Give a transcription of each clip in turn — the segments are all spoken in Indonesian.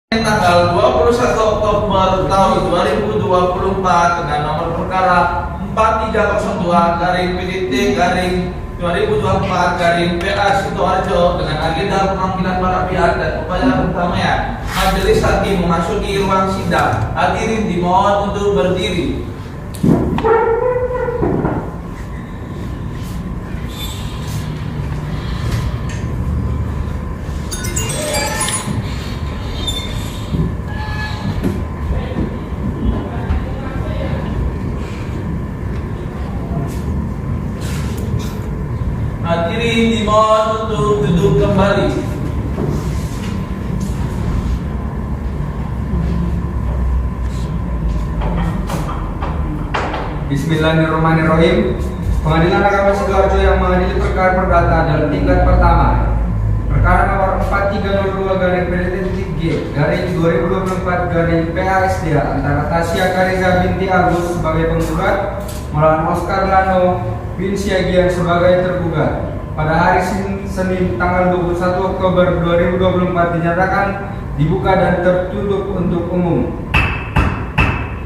Tanggal 21 Oktober tahun 2024 dengan nomor perkara 4302 garing PDT garing 2024 garing PA Sidoarjo dengan agenda pemanggilan para pihak dan upaya perdamaian. Majelis hakim memasuki ruang sidang. Hadirin dimohon untuk berdiri. Hadirin dimohon untuk duduk kembali. Bismillahirrahmanirrahim. Pengadilan Agama Sidoarjo yang mengadili perkara perdata dalam tingkat pertama. Perkara nomor 4302 garing PDT-G garing 2024 garing PASDA antara Tasya Kariza binti Agus sebagai penggugat melawan Oscar Lano bin Siagian sebagai tergugat. Pada hari Senin tanggal 21 Oktober 2024 dinyatakan dibuka dan tertutup untuk umum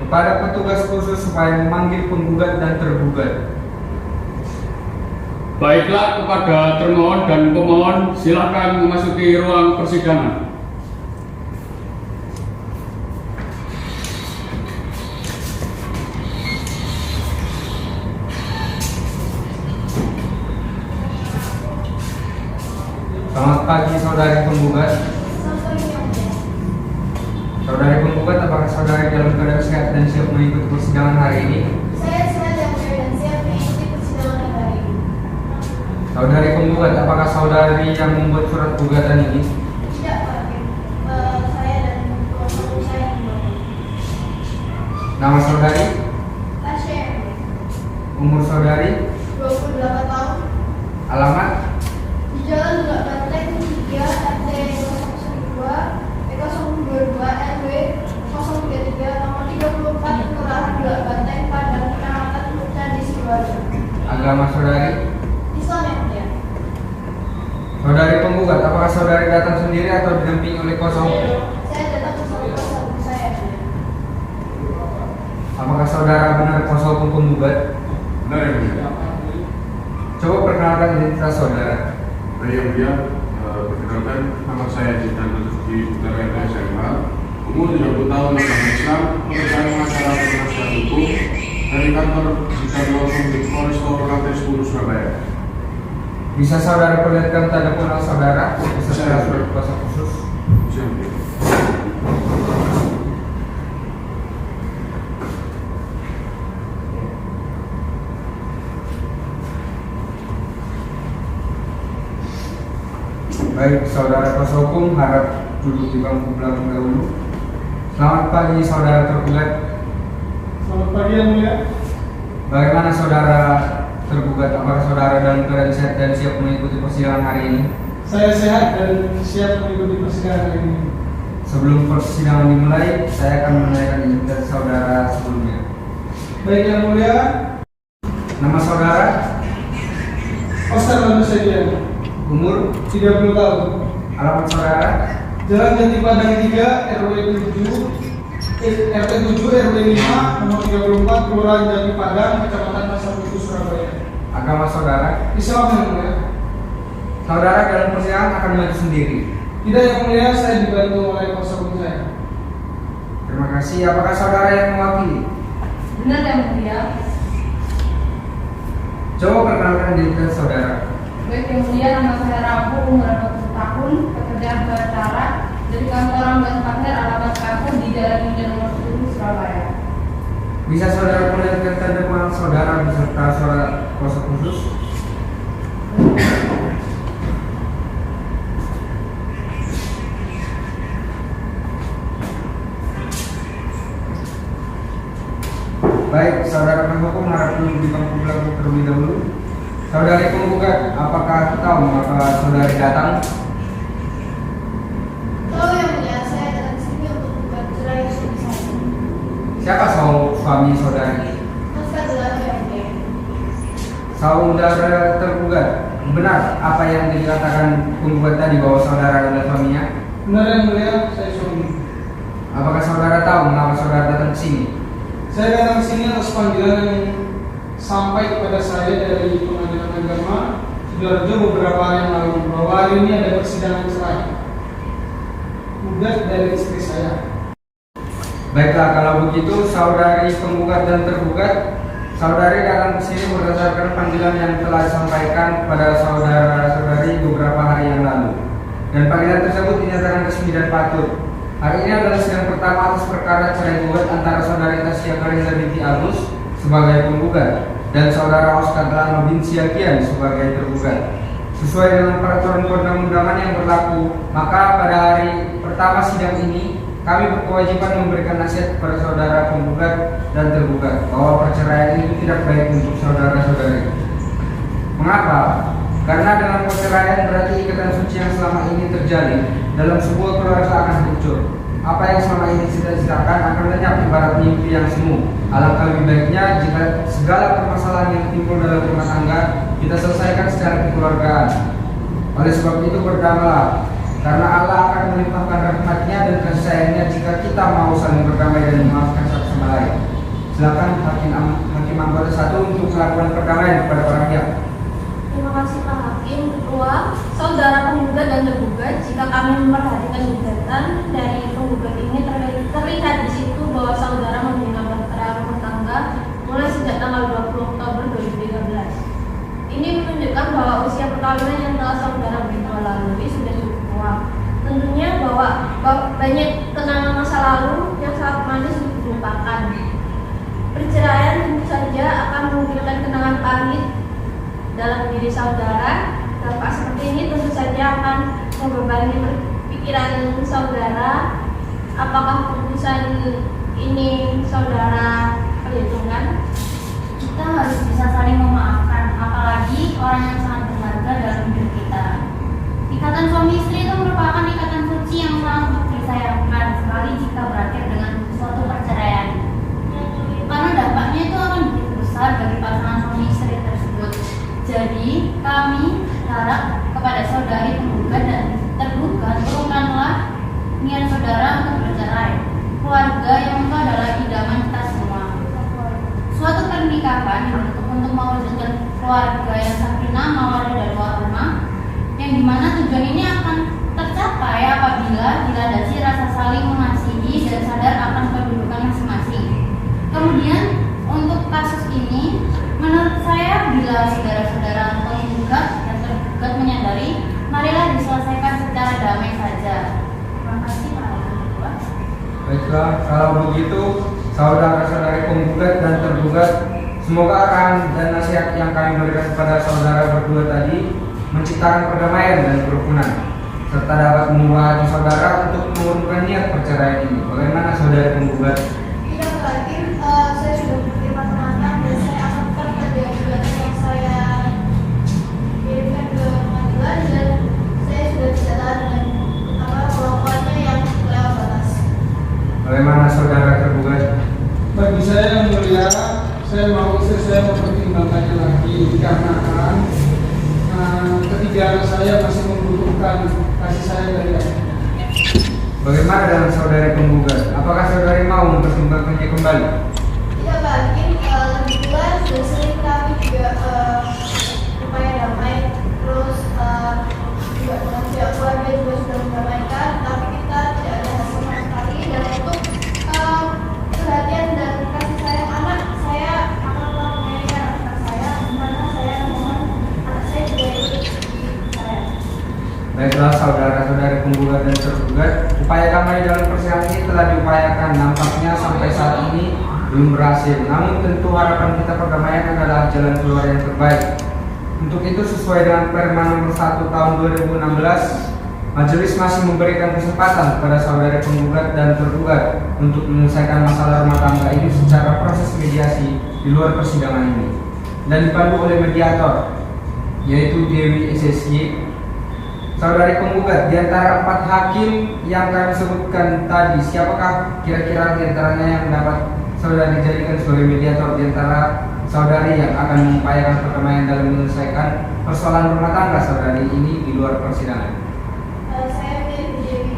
kepada petugas khusus supaya memanggil penggugat dan tergugat. Baiklah, kepada termohon dan pemohon silakan memasuki ruang persidangan. Selamat pagi saudari penggugat. Saudari penggugat, apakah saudari dalam keadaan sehat dan siap mengikuti persidangan hari ini? Saya sehat dalam keadaan siap mengikuti persidangan hari ini. Saudari penggugat, apakah saudari yang membuat surat gugatan ini? Tidak, Pak Hakim. Saya dan teman-teman saya yang membuat. Nama saudari? Tasya yang Umur saudari? 28 tahun. Alamat? Di Jalan Bulak Banteng 3 RT 002 022 RW 033 nomor 34 Kelurahan Bulak Banteng Padang Kecamatan Candi Sidoarjo. Agama saudari? Islam yang mulia. Saudari penggugat, apakah saudari datang sendiri atau didampingi oleh kuasa hukum? Saya datang bersama kuasa hukum saya. Apakah saudara benar kuasa hukum penggugat? Benar yang mulia. Coba perkenalkan identitas saudara. Baik yang mulia, perkenalkan nama saya Jidan di Utara SMA, umur 30 tahun, agama Islam, pekerjaan masyarakat penasihat hukum dari kantor Jidan Langsung di Polres Lantai 10 Surabaya. Bisa saudara perlihatkan tanda kenal saudara beserta surat kuasa khusus? Siap, ya. Baik, saudara kuasa hukum harap duduk di bangku belakang dahulu. Selamat pagi saudara tergugat. Selamat pagi yang mulia. Bagaimana saudara tergugat? Apakah saudara dalam keadaan sehat dan siap mengikuti persidangan hari ini? Saya sehat dan siap mengikuti persidangan hari ini. Sebelum persidangan dimulai, saya akan menanyakan identitas saudara sebelumnya. Baik yang mulia, Nama saudara, Oscar Lano Siagian, umur, 30 tahun. alamat saudara, Jalan Jati Padang 3 RW 7 RT 7 RW 5 nomor 34 Kelurahan Jati Padang Kecamatan Pasar Buku Surabaya. agama saudara. Islam yang mulia. Saudara dalam persidangan akan maju sendiri. Tidak yang mulia, saya dibantu oleh kuasa hukum saya. Terima kasih. Apakah saudara yang mewakili? Benar yang mulia. Coba perkenalkan identitas saudara. Baik yang mulia, nama saya Rabu, umur 40 tahun, pekerjaan perantara dari kantor Ambas Partner, alamat kantor di Jalan Indah nomor 10 Surabaya. Bisa saudara perlihatkan tanda kenal saudara beserta surat kuasa khusus? Baik, saudara pendukung harap duduk di bangku belakang terlebih dahulu. Saudari penggugat, apakah tahu mengapa saudari datang? Tahu yang mulia, saya datang sini untuk membuat cerai suami saya. Siapa suami saudari? Oscar Lano yang mulia. Saudara tergugat, benar apa yang dikatakan penggugat tadi bahwa saudara adalah suaminya? Benar yang mulia, saya suami. Apakah saudara tahu mengapa saudara datang ke sini? Saya datang ke sini atas panggilan yang sampai kepada saya dari Pengadilan Agama Sidoarjo beberapa hari yang lalu bahwa hari ini ada persidangan cerai gugat dari istri saya. Baiklah, kalau begitu saudari penggugat dan tergugat, saudari datang ke sini berdasarkan panggilan yang telah disampaikan kepada saudara-saudari beberapa hari yang lalu. Dan panggilan tersebut dinyatakan resmi dan patut. Hari ini adalah sidang pertama atas perkara cerai gugat antara saudari Tasya Karinda binti Agus sebagai penggugat dan saudara Oscar Delano bin Siagian sebagai tergugat. Sesuai dengan peraturan perundang-undangan yang berlaku, maka pada hari pertama sidang ini kami berkewajiban memberikan nasihat kepada saudara penggugat dan tergugat bahwa perceraian itu tidak baik untuk saudara-saudari. Mengapa? Karena dengan perceraian berarti ikatan suci yang selama ini terjalin dalam sebuah keluarga akan hancur. Apa yang selama ini cita-citakan akan lenyap ibarat mimpi yang semu. Alangkah lebih baiknya jika segala permasalahan yang timbul dalam rumah tangga kita selesaikan secara kekeluargaan. Oleh sebab itu berdamailah, karena Allah akan melimpahkan rahmat-Nya dan kasih sayang-Nya jika kita mau saling berdamai dan memaafkan satu sama lain. Silakan Hakim anggota 1 untuk melakukan perdamaian kepada para pihak. Terima kasih Pak Hakim. Ketua, saudara penggugat dan tergugat, jika kami memperhatikan gugatan dari penggugat ini terlihat di situ bahwa saudara membina bahtera rumah tangga mulai sejak tanggal 20 Oktober 2013. Ini menunjukkan bahwa usia perkawinan yang telah saudara lalui sudah cukup tua. Tentunya bahwa banyak kenangan masa lalu yang sangat manis untuk dilupakan. Perceraian tentu saja akan mengukirkan kenangan pahit dalam diri saudara. Dampak seperti ini tentu saja akan membebani pikiran saudara. Apakah keputusan ini saudara perhitungkan? Kita harus bisa saling memaafkan, apalagi orang yang sangat berharga dalam hidup kita. Ikatan suami istri itu merupakan ikatan suci yang sangat disayangkan sekali jika berakhir dengan suatu perceraian. Karena dampaknya itu akan begitu besar bagi pasangan suami istri tersebut. Jadi kami harap kepada saudari penggugat dan tergugat, turunkanlah niat saudara untuk bercerai. Keluarga yang itu adalah idaman kita semua. Suatu pernikahan dibentuk untuk mewujudkan keluarga yang sakinah, mawaddah dan warahmah, yang dimana tujuan ini akan tercapai apabila dilandasi rasa saling mengasihi dan sadar akan kedudukan masing-masing. Kemudian untuk kasus ini, menurut saya bila saudara-saudara penggugat dan tergugat menyadari, marilah diselesaikan secara damai saja. Terima kasih Pak Ketua. Baiklah, kalau begitu saudara-saudari penggugat dan tergugat, semoga arahan dan nasihat yang kami berikan kepada saudara berdua tadi menciptakan perdamaian dan kerukunan, serta dapat membawa hati saudara untuk mengurungkan niat perceraian ini. Bagaimana saudara penggugat? Tidak Pak Hakim, saya sudah berpikir matang-matang dan saya akan kerja gugatan yang saya kirimkan ke pengadilan dan saya sudah tidak tahan dengan perlakuannya yang lewat batas. Bagaimana saudara tergugat? Bagi saya yang mulia, saya mau istri saya mempertimbangkannya lagi dikarenakan ketiga anak saya masih membutuhkan kasih sayang dari ayah. Bagaimana dengan saudari penggugat? Apakah saudari mau mempertimbangkannya kembali? Tidak Pak Hakim, kebetulan sudah sering kami juga upaya damai, terus juga dengan pihak keluarga juga sudah mendamaikan, tapi kita tidak ada hasil sama sekali. Dan untuk perhatian dan kasih sayang anak, saya akan menyayangi anak saya, dimana saya mohon anak saya juga ikut saya. Baiklah saudara-saudari penggugat dan tergugat, upaya damai dalam persidangan ini telah diupayakan. Nampaknya sampai saat ini belum berhasil. Namun tentu harapan kita perdamaian adalah jalan keluar yang terbaik. Untuk itu sesuai dengan Permen Nomor 1 Tahun 2016, Majelis masih memberikan kesempatan kepada saudara penggugat dan tergugat untuk menyelesaikan masalah rumah tangga ini secara proses mediasi di luar persidangan ini dan dipandu oleh mediator, yaitu Dewi SSY. Saudari penggugat, di antara 4 hakim yang kami sebutkan tadi, siapakah kira-kira di antaranya yang dapat saudari jadikan sebagai mediator di antara saudari yang akan mengupayakan perdamaian dalam menyelesaikan persoalan rumah tangga saudari ini di luar persidangan? Saya pilih Dewi.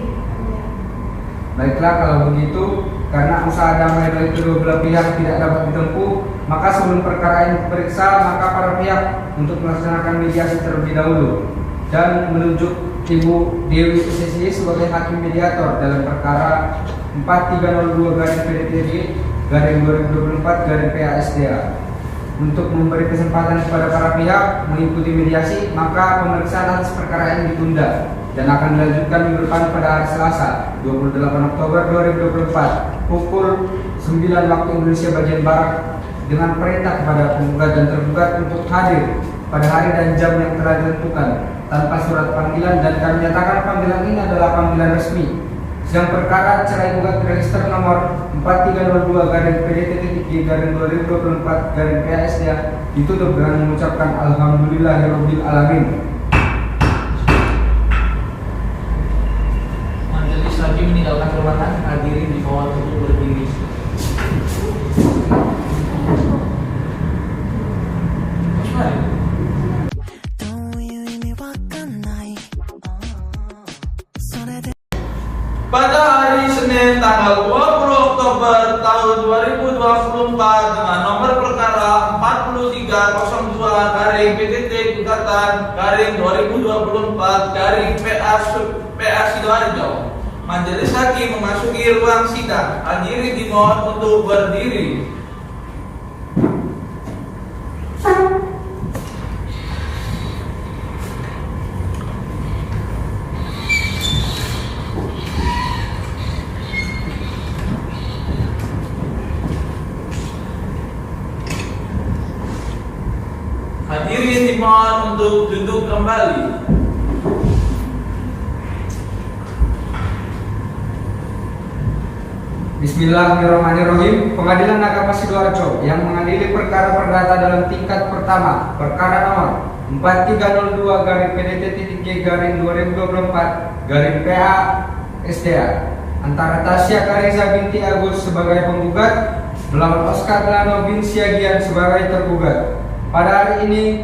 Baiklah, kalau begitu, karena usaha damai dari kedua belah pihak tidak dapat ditempuh, maka sebelum perkara ini diperiksa, maka para pihak untuk melaksanakan mediasi terlebih dahulu dan menunjuk Ibu Dewi SSY sebagai hakim mediator dalam perkara 4302/PDTG/2024/PASDA. Untuk memberi kesempatan kepada para pihak mengikuti mediasi, maka pemeriksaan atas perkara ini ditunda dan akan dilanjutkan minggu depan pada hari Selasa 28 Oktober 2024 pukul 9 waktu Indonesia bagian Barat dengan perintah kepada penggugat dan tergugat untuk hadir pada hari dan jam yang telah ditentukan tanpa surat panggilan, dan kami nyatakan panggilan ini adalah panggilan resmi. Sidang perkara cerai gugat register nomor 4322/PDT-G/2024/PASDA ditutup dengan mengucapkan Alhamdulillahirabbil alamin. Majelis hakim meninggalkan ruangan, hadirin dimohon untuk berdiri. Pada hari Senin tanggal 20 Oktober tahun 2024 dengan nomor perkara 43-02/PDT/2024/PA Sidoarjo, Majelis Hakim memasuki ruang sidang. Hadirin dimohon untuk berdiri. Hadirin dimohon untuk duduk kembali. Bismillahirrahmanirrahim. Pengadilan Agama Sidoarjo yang mengadili perkara perdata dalam tingkat pertama, perkara nomor 4302/PDT-G/2024/PA antara Tasya Kariza binti Agus sebagai penggugat melawan Oscar Lano bin Siagian sebagai tergugat. Pada hari ini,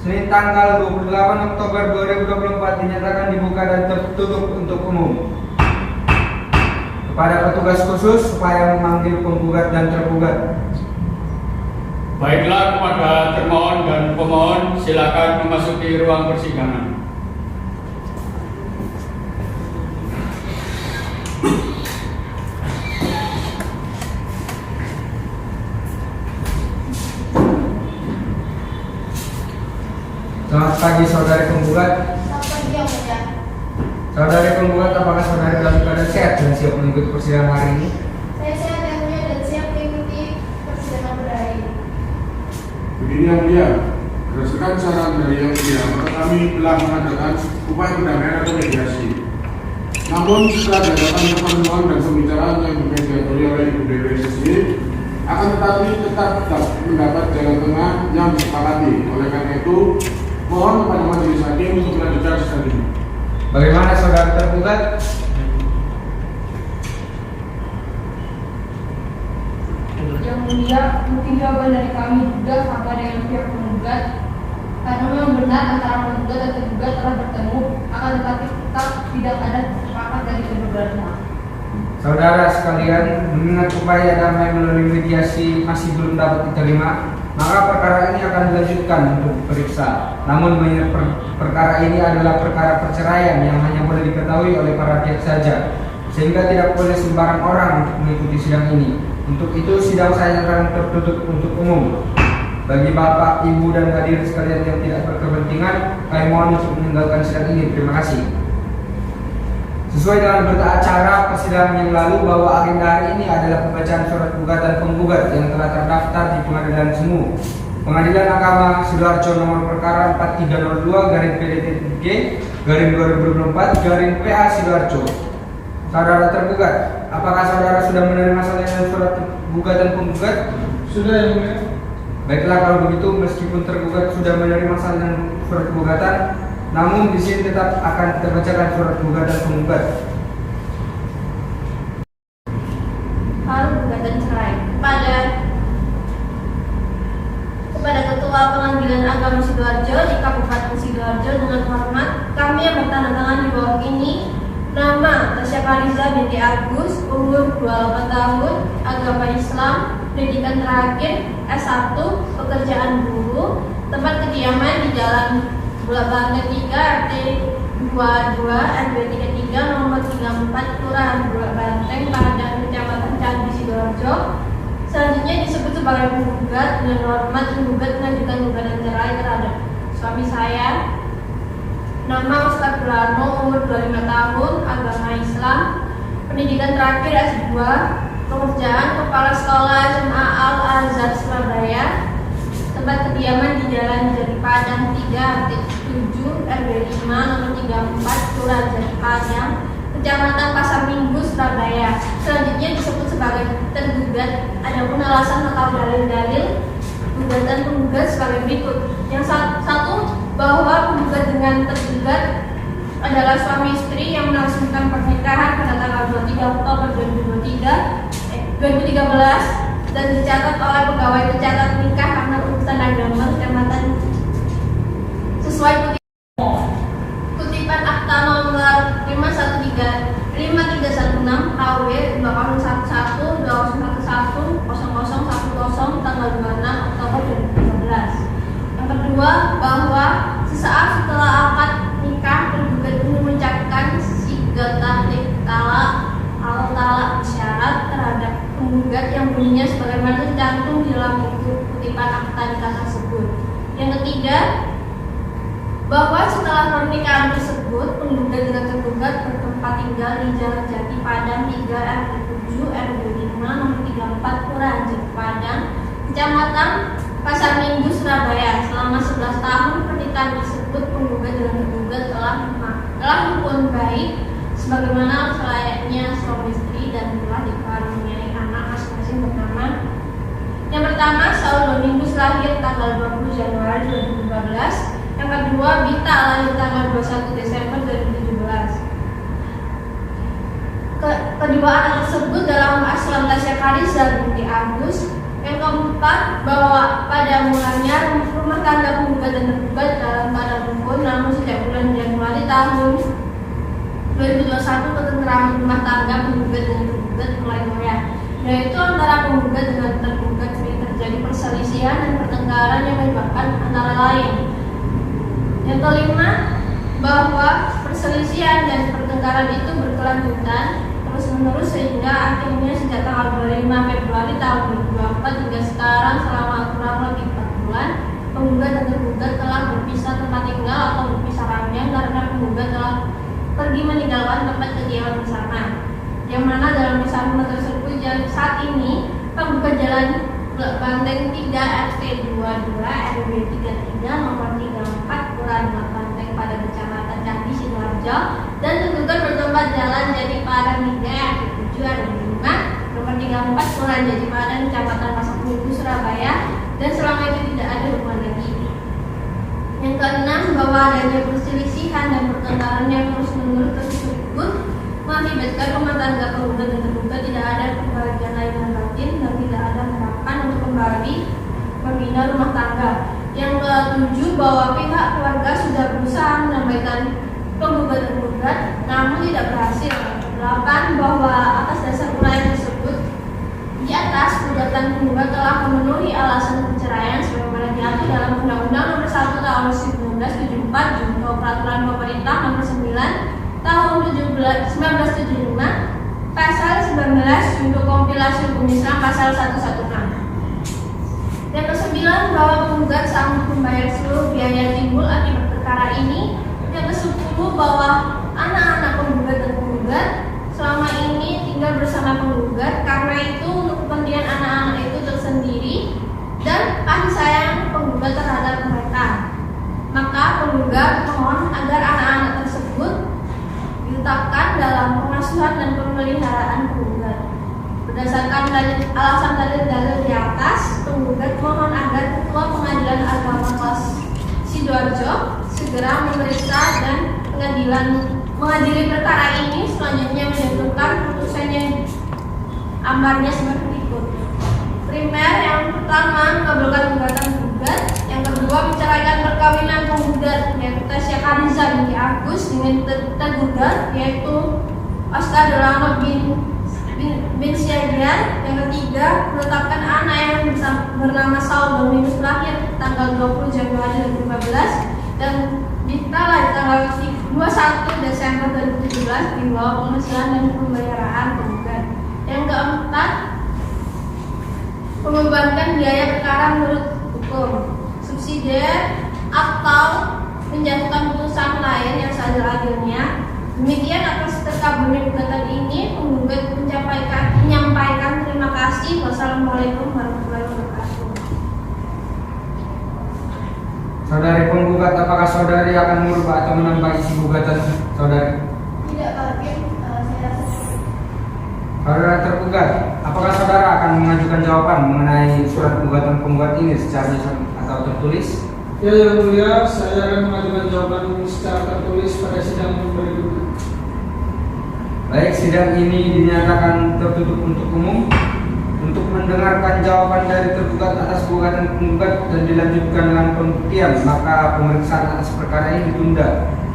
Senin tanggal 28 Oktober 2024 dinyatakan dibuka dan tertutup untuk umum. Kepada petugas khusus supaya memanggil penggugat dan tergugat. Baiklah, kepada termohon dan pemohon silakan memasuki ruang persidangan. Selamat pagi saudari penggugat. Selamat pagi yang mulia. Saudari penggugat, apakah saudari dalam keadaan sehat dan siap mengikuti persidangan hari ini? Saya sehat yang mulia dan siap mengikuti persidangan pada hari ini. Begini yang mulia, berdasarkan saran dari yang mulia, maka kami telah mengadakan upaya perdamaian atau mediasi. Namun setelah diadakan pertemuan dan pembicaraan yang dimediatori oleh Ibu Dewi SSY, akan tetapi tetap mendapat jalan tengah yang disepakati. Oleh karena itu, mohon kepada majelis hakim untuk melanjutkan sidang ini. Bagaimana saudara tergugat? Yang mulia, mungkin jawaban dari kami juga sama dengan pihak penggugat, karena memang benar antara penggugat dan tergugat telah bertemu, akan tetapi tetap tidak ada sepakat dari kedua belah pihak. Saudara sekalian, mengingat upaya damai melalui mediasi masih belum dapat diterima, maka perkara ini akan dilanjutkan untuk diperiksa. Namun mengingat perkara ini adalah perkara perceraian yang hanya boleh diketahui oleh para pihak saja, sehingga tidak boleh sembarang orang untuk mengikuti sidang ini. Untuk itu sidang saya akan tertutup untuk umum. Bagi Bapak, Ibu, dan hadirin sekalian yang tidak berkepentingan, kami mohon untuk meninggalkan sidang ini. Terima kasih. Sesuai dengan berita acara persidangan yang lalu bahwa agenda hari ini adalah pembacaan surat gugatan penggugat yang telah terdaftar di Pengadilan Semu, Pengadilan Agama Sidoarjo nomor perkara 4302/PDTG/2024/PA Sidoarjo. Saudara tergugat, apakah saudara sudah menerima salinan surat gugatan penggugat? Sudah yang mulia. Baiklah, kalau begitu meskipun tergugat sudah menerima salinan surat gugatan, namun di sini tetap akan kita bacakan surat gugatan penggugat. Hal gugatan cerai kepada Ketua Pengadilan Agama Sidoarjo di Kabupaten Sidoarjo, dengan hormat kami yang bertanda tangan di bawah ini Nama Tasya Fariza binti Agus, umur 28 tahun, agama Islam, pendidikan terakhir S1, pekerjaan guru, tempat kediaman di Jalan Bulak Bangka 3, RT 22, RW 33, nomor 34, Kelurahan Bulak Banteng, Padang, Kecamatan Candi, Sidoarjo. Selanjutnya disebut sebagai penggugat dengan hormat penggugat mengajukan gugatan cerai terhadap suami saya. Nama Ustaz Belano, umur 25 tahun, agama Islam, pendidikan terakhir S2, pekerjaan Kepala Sekolah SMA Al-Azhar Surabaya, tempat kediaman di Jalan Jati Padang 3, RT 7, RW 5, nomor 34, Kelurahan Jati Padang, Kecamatan Pasar Minggu, Surabaya. Selanjutnya disebut sebagai tergugat. Adapun alasan atau dalil-dalil gugatan penggugat sebagai berikut. Yang satu, bahwa penggugat dengan tergugat adalah suami istri yang melangsungkan pernikahan pada tanggal 23 Oktober 2013 dan dicatat oleh pegawai pencatat nikah karena urusan agama Kecamatan sesuai kutipan akta nomor 51316 HW 2011-2011-0010 tanggal 26 Oktober 2013. Yang kedua, bahwa sesaat setelah akad nikah tergugat ini mengucapkan sigat tahlik talak atau talak isyarat terhadap penggugat yang bunyinya sebagaimana tercantum di dalam buku kutipan akta nikah tersebut. Yang ketiga, bahwa setelah pernikahan tersebut penggugat dengan tergugat bertempat tinggal di Jalan Jati Padang 3, RT 7, RW 5, nomor 34, Kelurahan Jati Padang, Kecamatan Pasar Minggu, Surabaya. Selama 11 tahun pernikahan tersebut penggugat dan tergugat telah rukun baik sebagaimana selayaknya suami istri dan telah dikaruniai anak masing-masing bernama. Yang pertama, Saul Domingus lahir tanggal 20 Januari 2015. Yang kedua, Bita lahir tanggal 21 Desember 2017. Kedua anak tersebut dalam asal Tasya Fariza binti Agus. Yang keempat, bahwa pada mulanya rumah tangga penggugat dan tergugat dalam keadaan rukun, namun sejak bulan Januari tahun 2021 ketentraman rumah tangga penggugat dan tergugat mulai goyah, yaitu antara penggugat dengan tergugat sering terjadi perselisihan dan pertengkaran yang menyebabkan antara lain. Yang kelima, bahwa perselisihan dan pertengkaran itu berkelanjutan terus-menerus sehingga akhirnya sejak tanggal 25 Februari tahun 2024 hingga sekarang selama kurang lebih 4 bulan penggugat dan tergugat telah berpisah tempat tinggal atau berpisah ranjang karena penggugat telah pergi meninggalkan tempat kediaman bersama, yang mana dalam bersama tersebut saat ini penggugat Jalan Banteng 3, RT 22, RW 33, nomor 34, Kelurahan Banteng pada Kecamatan Candi, Sidoarjo, dan tergugat bertempat Jalan Jati Padang 3, RT 7, RW 5, nomor 34, Kelurahan Jati Padang, Kecamatan Pasar Minggu, Surabaya, dan selama itu tidak ada hubungan lagi. Yang keenam, bahwa adanya perselisihan dan pertengkaran yang terus-menerus tersebut mengakibatkan rumah tangga penggugat dan tergugat tidak ada kebahagiaan lahir dan batin dan tidak ada harapan untuk kembali membina rumah tangga. Yang ketujuh, bahwa pihak keluarga sudah berusaha menyampaikan penggugat dan tergugat namun tidak berhasil. Delapan, bahwa atas dasar uraian tersebut di atas gugatan penggugat telah memenuhi alasan perceraian sebagaimana diatur dalam Undang-Undang Nomor 1 Tahun 1974 Junto Peraturan Pemerintah Nomor 9 Tahun 1975 Pasal 19 Junto Kompilasi Hukum Islam Pasal 116. Yang kesembilan, bahwa penggugat sanggup membayar seluruh biaya timbul akibat perkara ini. Yang kesepuluh, bahwa anak-anak penggugat dan penggugat selama ini tinggal bersama penggugat, karena itu untuk kepentingan anak-anak itu tersendiri dan kasih sayang penggugat terhadap mereka, maka penggugat mohon agar anak-anak tersebut diletakkan dalam pengasuhan dan pemeliharaan penggugat. Berdasarkan alasan dalil-dalil di atas, penggugat mohon agar Ketua Pengadilan Agama Kelas Sidoarjo segera memeriksa dan mengadili perkara ini, selanjutnya menentukan putusannya ambarnya sebagai berikut. Primer, yang pertama, mengabulkan gugatan penggugat. Yang kedua, kedua menceraikan perkawinan penggugat yaitu Tasya Khadiza binti Agus dengan tergugat yaitu Oscar Delano bin Syagian. Yang ketiga menetapkan anak yang bernama Saul Dominus lahir tanggal 20 Januari 2015 dan diktalah tanggal 21 Desember 2017 di bawah penghasilan dan pembayaran penggugat. Yang keempat membebankan biaya perkara menurut hukum subsidiar atau menjatuhkan putusan lain yang seadil-adilnya. Demikian atas terkabulnya gugatan ini, penggugat menyampaikan terima kasih. Wassalamualaikum warahmatullahi wabarakatuh. Saudari penggugat, apakah saudari akan merubah atau menambah isi gugatan saudari? Tidak, Pak Hakim. Saya rasa cukup. Saudara tergugat, apakah saudara akan mengajukan jawaban mengenai surat gugatan penggugat ini secara lisan atau tertulis? Ya, Yang Mulia, saya akan mengajukan jawaban secara tertulis pada sidang berikutnya. Baik, sidang ini dinyatakan tertutup untuk umum. Untuk mendengarkan jawaban dari tergugat atas gugatan penggugat dan dilanjutkan dengan pembuktian, maka pemeriksaan atas perkara ini ditunda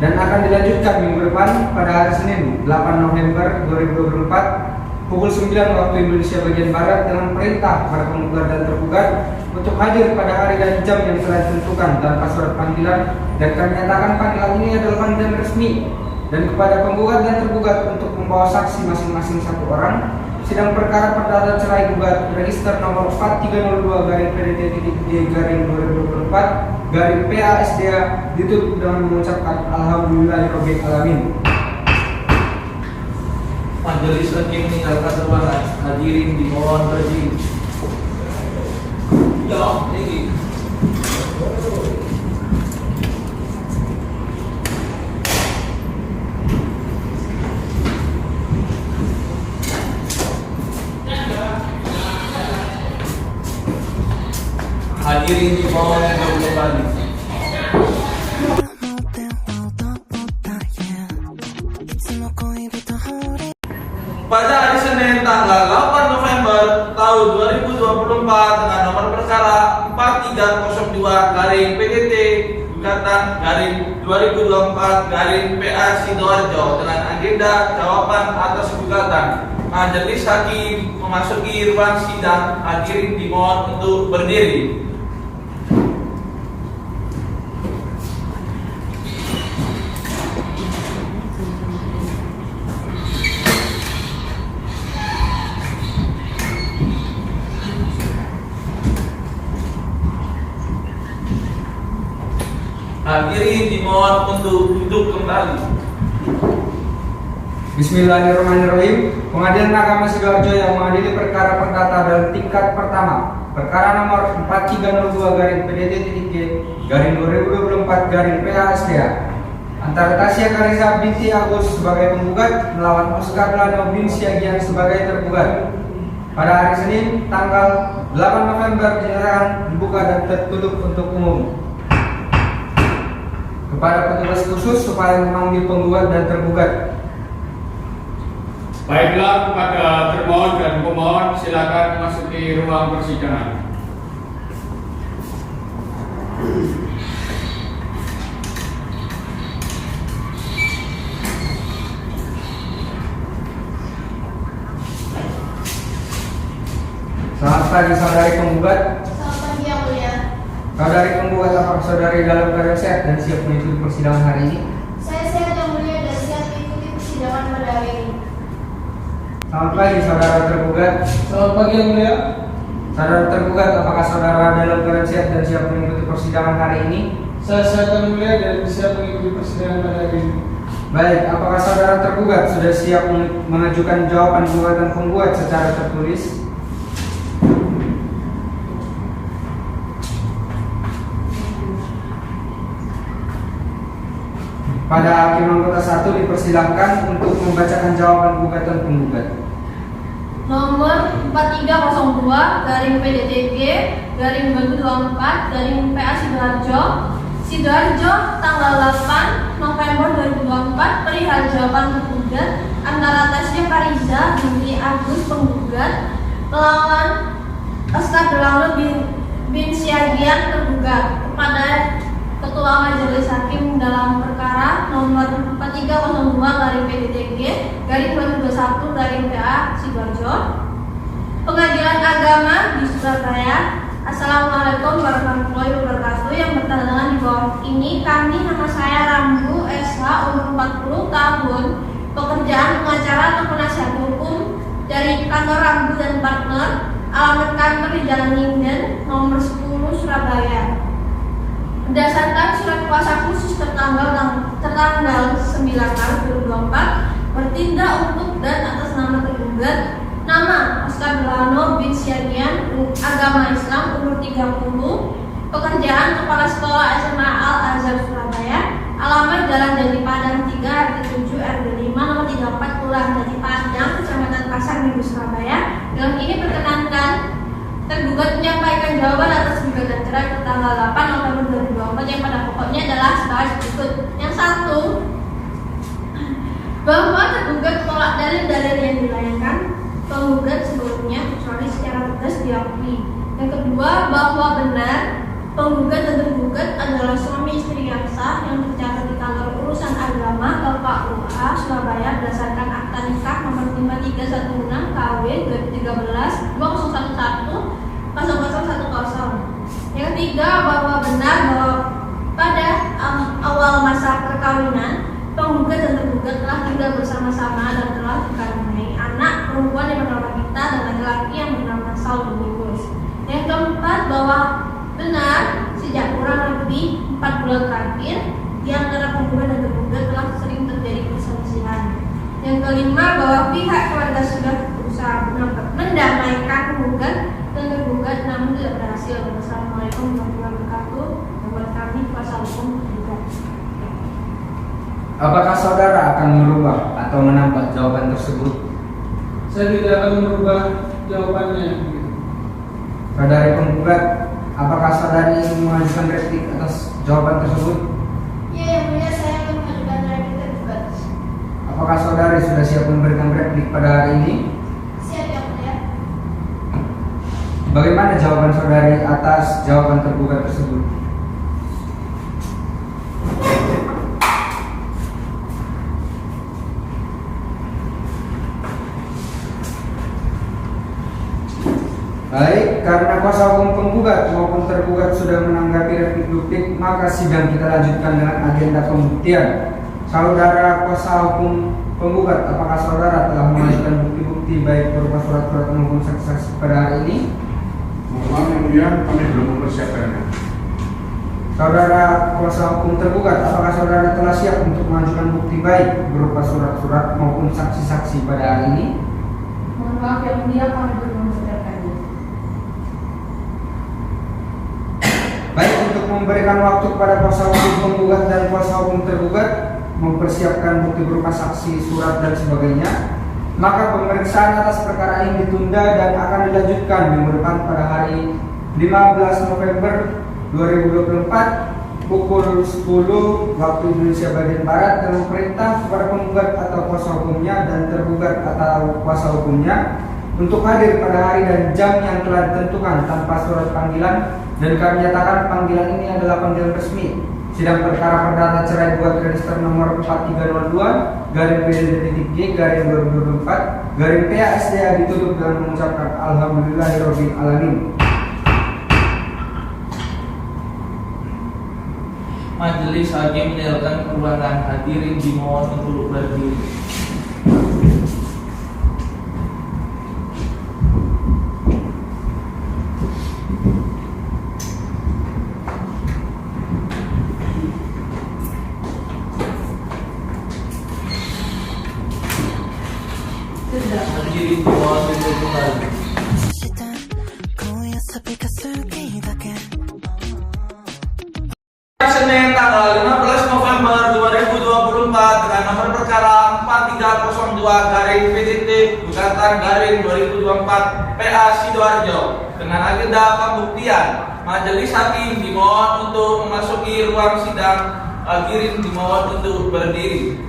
dan akan dilanjutkan minggu depan pada hari Senin 8 November 2024 pukul 9 waktu Indonesia bagian Barat dengan perintah pada penggugat dan tergugat untuk hadir pada hari dan jam yang telah ditentukan tanpa surat panggilan, dan kami nyatakan panggilan ini adalah panggilan resmi, dan kepada penggugat dan tergugat untuk membawa saksi masing-masing satu orang. Sidang perkara perdata cerai gugat register nomor 4302-PDT-2024-PASDA ditutup dengan mengucapkan alhamdulillahirabbil alamin. Majelis Hakim meninggalkan ruangan. Hadirin dimohon berdiri. Ya, ini. Hadirin dimohon untuk kembali. Pada hari Senin tanggal 8 November tahun 2024 dengan nomor perkara 4302/PDT/2024/PA Sidoarjo dengan agenda jawaban atas gugatan. Majelis Hakim memasuki ruang sidang. Hadirin dimohon untuk berdiri. Hadirin dimohon untuk duduk kembali. Bismillahirrahmanirrahim. Pengadilan Agama Sidoarjo yang mengadili perkara perdata dalam tingkat pertama, perkara nomor 4302-PDT-2024-PASDA antara Tasya Khadiza binti Agus sebagai penggugat melawan Oscar Delano bin Syagian sebagai tergugat. Pada hari Senin tanggal 8 November dinyatakan dibuka dan tertutup untuk umum. Kepada petugas khusus supaya memanggil penggugat dan tergugat. Baiklah, kepada termohon dan pemohon silakan memasuki ruang persidangan. Selamat pagi saudari penggugat. Selamat pagi, Yang Mulia. Saudari penggugat, apakah saudari dalam keadaan sehat dan siap mengikuti persidangan hari ini? Saya sehat, Yang Mulia, dan siap mengikuti persidangan pada hari ini. Selamat pagi saudara tergugat. Selamat pagi, Yang Mulia. Saudara tergugat, apakah saudara dalam keadaan sehat dan siap mengikuti persidangan hari ini? Saya sehat, Yang Mulia, dan siap mengikuti persidangan pada hari ini. Baik, apakah saudara tergugat sudah siap mengajukan jawaban gugatan penggugat secara tertulis? Pada hakim anggota 1 dipersilahkan untuk membacakan jawaban gugatan penggugat. Nomor 4302-PDTG/2024/PA Sidoarjo tanggal 8 November 2024 perihal jawaban penggugat antara Tasya Khadiza binti Agus penggugat melawan Oscar Delano bin Syagian tergugat kepada Ketua Majelis Hakim dalam perkara nomor 4302/PDTG/2021/PA Sidoarjo. Pengadilan Agama di Surabaya. Assalamualaikum warahmatullahi wabarakatuh. Yang bertanda di bawah ini kami, nama saya Rambu SH, umur 40 tahun, pekerjaan pengacara atau penasihat hukum dari kantor Rambu dan Partner, alamat kantor di Jalan Linden, nomor 10 Surabaya. Berdasarkan surat kuasa khusus tertanggal 9 Maret 2024 bertindak untuk dan atas nama tergugat, nama Oscar Delano bin Syagian, agama Islam, umur 30, pekerjaan kepala sekolah SMA Al Azhar Surabaya, alamat Jalan Jadi Padang 3 RT 7 RT 5 nomor 34 Kelurahan Jadi Padang, Kecamatan Pasar Minggu Surabaya. Dalam ini perkenankan tergugat menyampaikan jawaban atas gugatan cerai tanggal 8 November 2024 yang pada pokoknya adalah sebagai berikut. Yang satu, bahwa tergugat tolak dalil-dalil yang dilayangkan penggugat sebelumnya kecuali secara tegas diakui. Yang kedua, bahwa benar penggugat dan tergugat adalah suami istri yang sah yang tercatat di kantor urusan agama KUA Surabaya berdasarkan akta nikah nomor 5316 KW 2013 2011 0010. Yang ketiga, bahwa benar bahwa pada awal masa perkawinan penggugat dan tergugat telah tinggal bersama-sama dan telah dikaruniai anak perempuan yang bernama Gita dan laki-laki yang bernama Saul Domingus. Yang keempat, bahwa benar sejak kurang lebih 4 bulan terakhir di antara penggugat dan tergugat telah sering terjadi perselisihan. Yang kelima, bahwa pihak keluarga sudah berusaha mendamaikan penggugat dan tergugat namun tidak berhasil. Wassalamualaikum warahmatullahi wabarakatuh. Buat kami kuasa hukum tergugat. Apakah saudara akan merubah atau menambah jawaban tersebut? Saya tidak akan merubah jawabannya. Saudari penggugat, apakah saudari ingin mengajukan replik atas jawaban tersebut? Ya, yang mulia, saya akan mengajukan replik tergugat. Apakah saudari sudah siap memberikan replik pada hari ini? Siap, yang mulia. Bagaimana jawaban saudari atas jawaban tergugat tersebut? Baik, karena kuasa hukum penggugat maupun tergugat sudah menanggapi replik duplik, maka sidang kita lanjutkan dengan agenda pembuktian. Saudara kuasa hukum penggugat, apakah saudara telah mengajukan bukti-bukti baik berupa surat-surat maupun saksi-saksi pada hari ini? Mohon maaf yang mulia, kami belum mempersiapkannya. Saudara kuasa hukum tergugat, apakah saudara telah siap untuk mengajukan bukti baik berupa surat-surat maupun saksi-saksi pada hari ini? Mohon maaf yang mulia, kami belum mempersiapkannya. Baik, untuk memberikan waktu kepada kuasa hukum penggugat dan kuasa hukum tergugat mempersiapkan bukti berupa saksi, surat, dan sebagainya, maka pemeriksaan atas perkara ini ditunda dan akan dilanjutkan minggu depan pada hari 15 November 2024 pukul 10 waktu Indonesia bagian Barat dengan perintah kepada penggugat atau kuasa hukumnya dan tergugat atau kuasa hukumnya untuk hadir pada hari dan jam yang telah ditentukan tanpa surat panggilan, dan kami nyatakan panggilan ini adalah panggilan resmi. Sidang perkara perdata cerai buat register nomor 4302/PDTG/2024/PA ditutup dengan mengucapkan Alhamdulillahirabbil alamin. Majelis Hakim menyatakan perbuatan hadirin dimohon untuk berdiri. Hadirin dimohon untuk kembali. Senin tanggal 15 November 2024 dengan nomor perkara 4302/PDT gugatan/2024 PA Sidoarjo dengan agenda pembuktian. Majelis Hakim dimohon untuk memasuki ruang sidang. Hadirin dimohon untuk berdiri.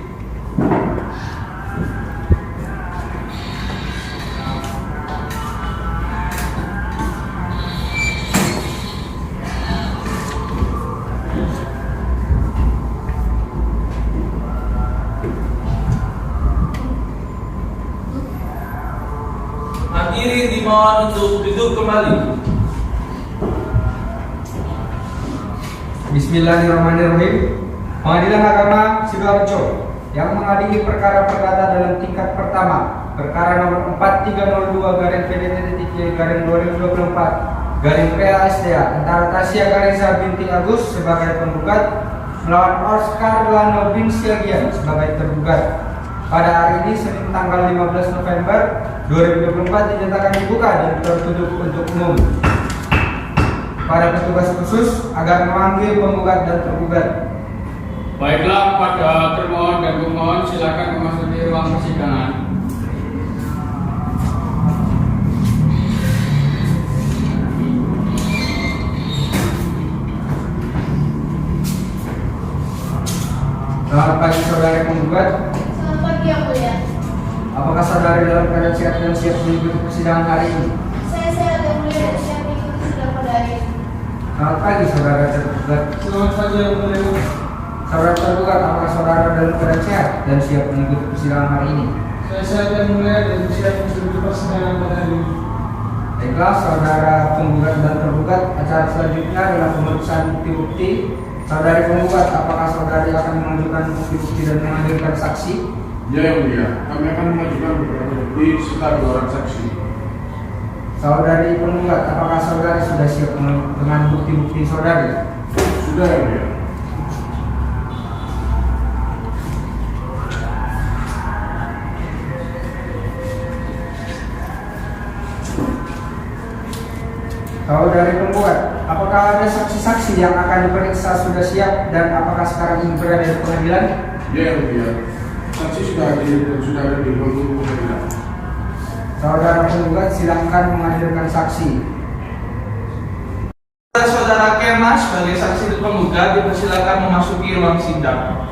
hadirin dimohon untuk duduk kembali. Bismillahirrahmanirrahim. Pengadilan Agama Sidoarjo yang mengadili perkara perdata dalam tingkat pertama, perkara nomor 4302-PDT-2024-PASDA antara Tasya Garisa binti Agus sebagai penggugat melawan Oscar Lano bin Siagian sebagai tergugat. Pada hari ini Senin tanggal 15 November 2024 dinyatakan dibuka dan tertutup untuk umum. Pada petugas khusus agar memanggil penggugat dan tergugat. Baiklah, pada termohon dan pemohon silakan memasuki ruang persidangan. Selamat pagi saudara penggugat. Selamat pagi Yang Mulia. Apakah saudara dalam keadaan sehat dan siap mengikuti persidangan hari ini? Saya sehat Yang Mulia dan siap mengikuti sidang pada hari ini. Selamat pagi saudara tergugat. Selamat pagi Yang Mulia. Saudara tergugat, apakah saudara dalam keadaan sehat dan siap mengikuti persidangan hari ini? Saya sehat Yang Mulia dan siap mengikuti persidangan pada hari ini. Baiklah saudara penggugat dan tergugat, acara selanjutnya adalah pemeriksaan bukti-bukti. Saudari penggugat, apakah saudari akan mengajukan bukti-bukti dan menghadirkan saksi? Ya Yang Mulia, kami akan mengajukan beberapa bukti serta 2 orang saksi. Saudari penggugat, apakah saudari sudah siap dengan bukti-bukti saudari? Sudah Yang Mulia. Saudari penggugat, apakah ada saksi-saksi yang akan diperiksa sudah siap dan apakah sekarang ini berada di pengadilan? Ya Yang Mulia, saksi sudah hadir dan sudah ada di ruang pengadilan. Saudara penggugat, silakan menghadirkan saksi. Saudara Kemas sebagai saksi dan penggugat dipersilakan memasuki ruang sidang.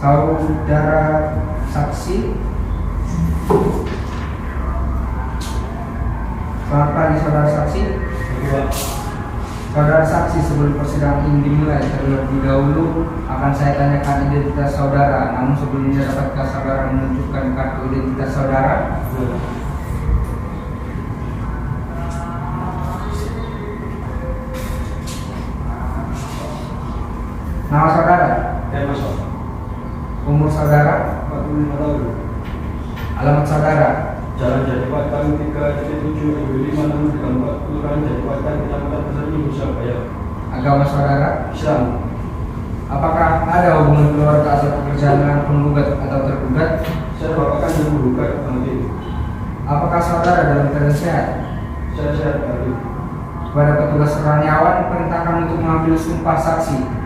Saudara saksi. Selamat pagi saudara saksi. Saudara saksi, sebelum persidangan ini dimulai, terlebih dahulu akan saya tanyakan identitas saudara. Namun sebelumnya, dapatkah saudara menunjukkan kartu identitas saudara? Nama saudara? Umur saudara? 45 tahun. Alamat saudara? Jalan Jatipatang 3.7/5 nomor 34 Kelurahan Jatipatang, Kecamatan Pasar Minggu, Surabaya. Agama saudara? Islam. Apakah ada hubungan keluarga atau pekerjaan dengan penggugat atau tergugat? Saya bapakan dan menggugat nanti. Apakah saudara dalam keadaan sehat? Saya sehat tadi. Kepada petugas Raniawan perintahkan untuk mengambil sumpah saksi.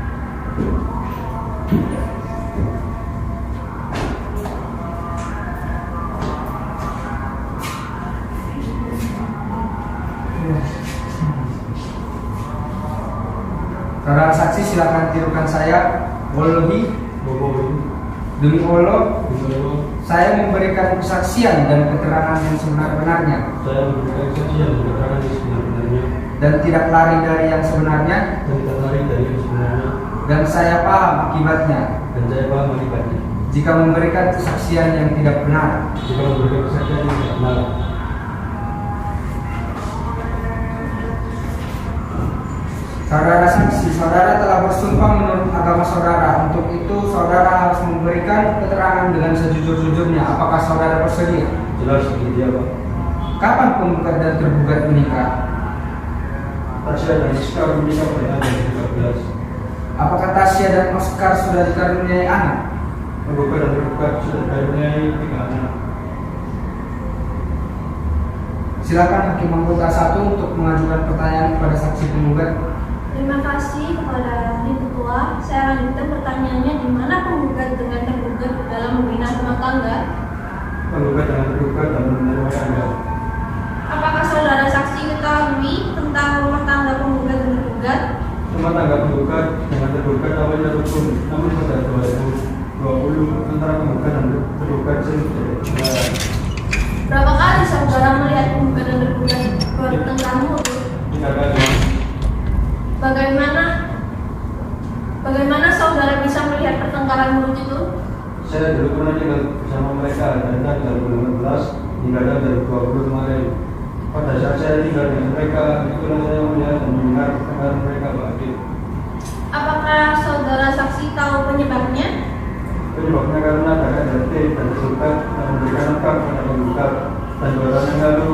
Saudara saksi, silakan tirukan saya. Wallahi, demi Allah, saya memberikan kesaksian dan keterangan yang sebenar-benarnya. Saya memberikan kesaksian dan keterangan yang sebenar-benarnya. Dan tidak lari dari yang sebenarnya. Dan tidak lari dari yang sebenarnya. Dan saya paham akibatnya. Dan saya paham akibatnya. Jika memberikan kesaksian yang tidak benar. Jika memberikan kesaksian yang tidak benar. Saudara saksi, saudara telah bersumpah menurut agama saudara. Untuk itu, saudara harus memberikan keterangan dengan sejujur-jujurnya. Apakah saudara bersedia? Jelas begitu ya Pak. Kapan penggugat dan tergugat menikah? Tasya dan Oscar menikah pada tanggal 13. Apakah Tasya dan Oscar sudah dikaruniai anak? Penggugat dan tergugat sudah dikaruniai 3 anak. Silakan hakim anggota 1 untuk mengajukan pertanyaan kepada saksi penggugat. Terima kasih kepada ahli ketua. Saya lanjutkan pertanyaannya, di mana penggugat dengan tergugat dalam membina rumah tangga? Penggugat dan tergugat dalam membina rumah tangga. Apakah saudara saksi ketahui tentang rumah tangga penggugat dan tergugat? Rumah tangga penggugat dengan tergugat awalnya rukun, namun pada 2020 antara penggugat dan tergugat Berapa kali saudara melihat penggugat dan tergugat bertengkar mulut? Saya dulu pernah tinggal bersama mereka dari tahun 2015 hingga tahun 2020 kemarin. Pada saat saya tinggal dengan mereka, itulah saya melihat dan mendengar perkataan mereka bahagia. Apakah saudara saksi tahu penyebabnya? Penyebabnya karena kakak DT dan tergugat dan memberikan nafkah kepada penggugat dan 2 tahun yang lalu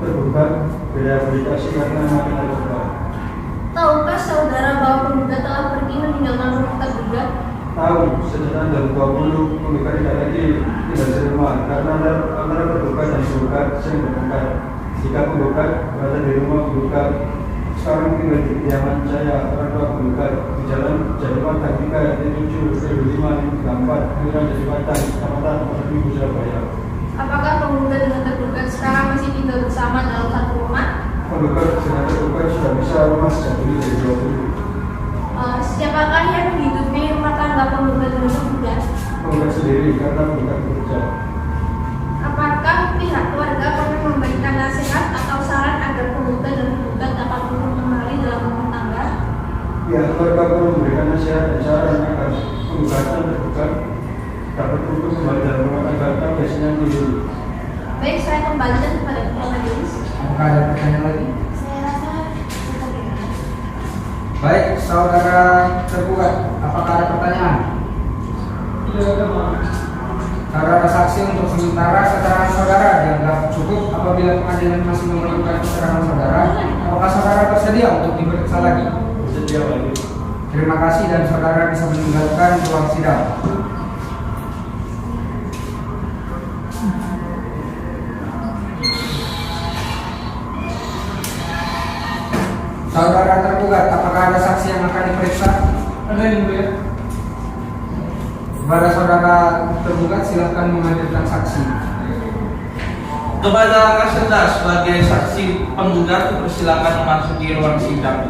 tergugat beda aplikasi karena makin tergugat. Tahukah saudara bahwa penggugat telah pergi meninggalkan rumah tergugat? Tahu, sejak tahun 2020 penggugat tidak lagi tinggal di rumah karena antara tergugat dan penggugat sering bertengkar. Jika penggugat berada di rumah penggugat, sekarang tinggal di kediaman saya, orang tua penggugat di jalan Jatiwata 3, 7, 5, 4, Kelurahan Jatiwata, Kecamatan Pasar Minggu, Surabaya. Apakah penggugat dengan tergugat sekarang masih tinggal bersama dalam satu rumah? Penggugat dengan tergugat sudah bisa rumah sejak lebih dari 20. Siapakah yang menghidupi rumah tangga penggugat dengan tergugat? Penggugat sendiri karena penggugat bekerja. Apakah pihak keluarga pernah memberikan nasihat atau saran agar penggugat dan penggugat dapat turun kembali dalam rumah tangga? Pihak keluarga perlu memberikan nasihat dan saran agar penggugat dan tergugat dapat turun kembali dalam rumah tangga atau biasanya dulu. Baik, saya kembalikan kepada Ketua Majelis. Apakah ada pertanyaan lagi? Saya rasa cukup ini. Baik, saudara tergugat, apakah ada pertanyaan? Tidak ada, Pak. Saudara saksi, untuk sementara keterangan saudara dianggap cukup. Apabila pengadilan masih memerlukan keterangan saudara, apakah saudara bersedia untuk diperiksa lagi? Bersedia lagi. Terima kasih dan saudara bisa meninggalkan ruang sidang. Saudara tergugat, apakah ada saksi yang akan diperiksa? Ada yang mulia. Kepada saudara tergugat, silakan menghadirkan saksi. Kepada Kasenda sebagai saksi penggugat dipersilakan memasuki ruang sidang.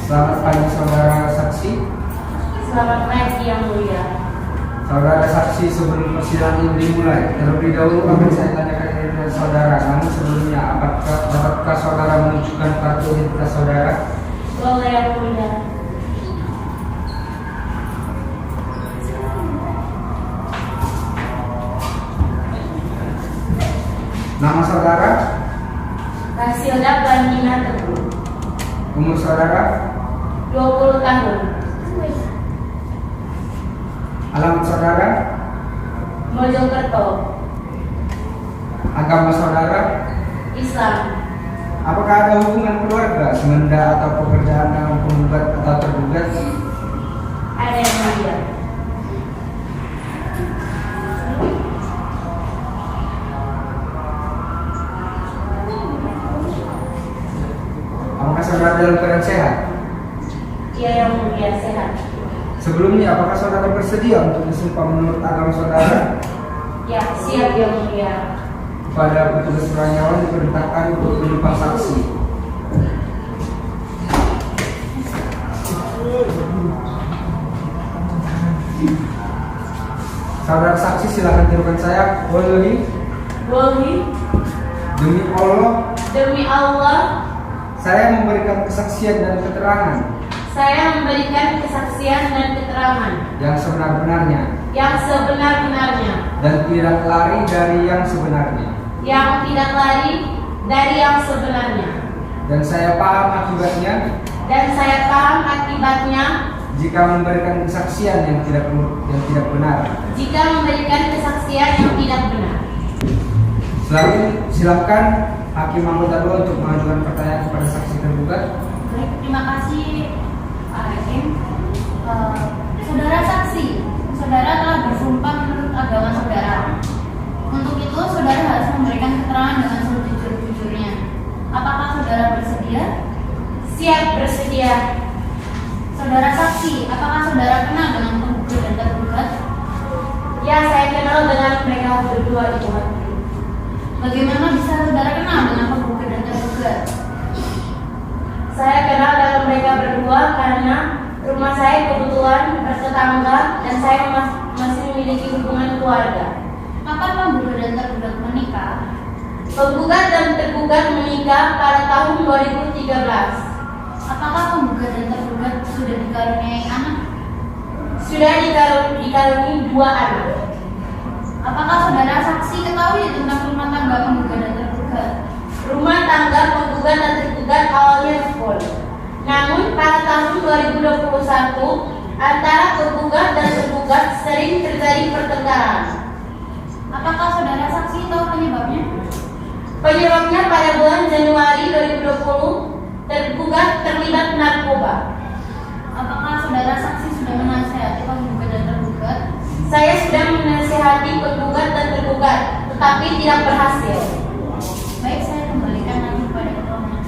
Selamat pagi saudara saksi. Selamat pagi yang mulia. Saudara saksi, sebelum persidangan ini dimulai, terlebih dahulu akan saya tanyakan identitas saudara. Namun sebelumnya, dapatkah saudara menunjukkan kartu identitas saudara? Boleh yang mulia. Nama saudara? Rasilda Bandina Teguh. Umur saudara? 20 tahun. Alamat saudara? Mojokerto. Agama saudara? Islam. Apakah ada hubungan keluarga, semenda atau pekerjaan dengan penggugat atau tergugat? Ada yang mulia. Apakah saudara dalam keadaan sehat? Dia yang mulia sehat. Sebelumnya, apakah saudara bersedia untuk disumpah menurut agama saudara? Ya, siap yang mulia. Pada petugas peranyawan diperintahkan untuk menyumpah saksi. Saudara saksi, silakan tirukan saya. Wallahi, demi Allah, saya memberikan kesaksian dan keterangan saya memberikan kesaksian dan keterangan yang sebenar-benarnya yang sebenar-benarnya, dan tidak lari dari yang sebenarnya. yang tidak lari dari yang sebenarnya, Dan saya paham akibatnya jika memberikan kesaksian yang tidak benar. Silakan Hakim anggota 2 untuk mengajukan pertanyaan kepada saksi tergugat. Baik, terima kasih Pak Hakim. Saudara saksi, saudara telah bersumpah menurut agama saudara. Untuk itu, saudara harus memberikan keterangan dengan sejujur-jujurnya. Apakah saudara bersedia? Siap bersedia. Saudara saksi, apakah saudara kenal dengan penggugat dan tergugat? Ya, saya kenal dengan mereka berdua itu. Bagaimana bisa saudara kenal dengan penggugat dan tergugat? Saya kenal dengan mereka berdua karena rumah saya kebetulan bertetangga dan saya masih memiliki hubungan keluarga. Kapan penggugat dan tergugat menikah? Penggugat dan tergugat menikah pada tahun 2013. Apakah penggugat dan tergugat sudah dikaruniai anak? Sudah dikaruniai 2 anak. Apakah saudara saksi ketahui tentang rumah tangga penggugat dan tergugat? Rumah tangga penggugat dan tergugat awalnya full. Namun pada tahun 2021 antara penggugat dan tergugat sering terjadi pertengkaran. Apakah saudara saksi tahu penyebabnya? Penyebabnya pada bulan Januari 2020 tergugat terlibat narkoba. Apakah saudara saksi sudah menasihati penggugat dan tergugat? Saya sudah menasihati penggugat dan tergugat, tetapi tidak berhasil. Baik, saya kembalikan lagi pada keterangan.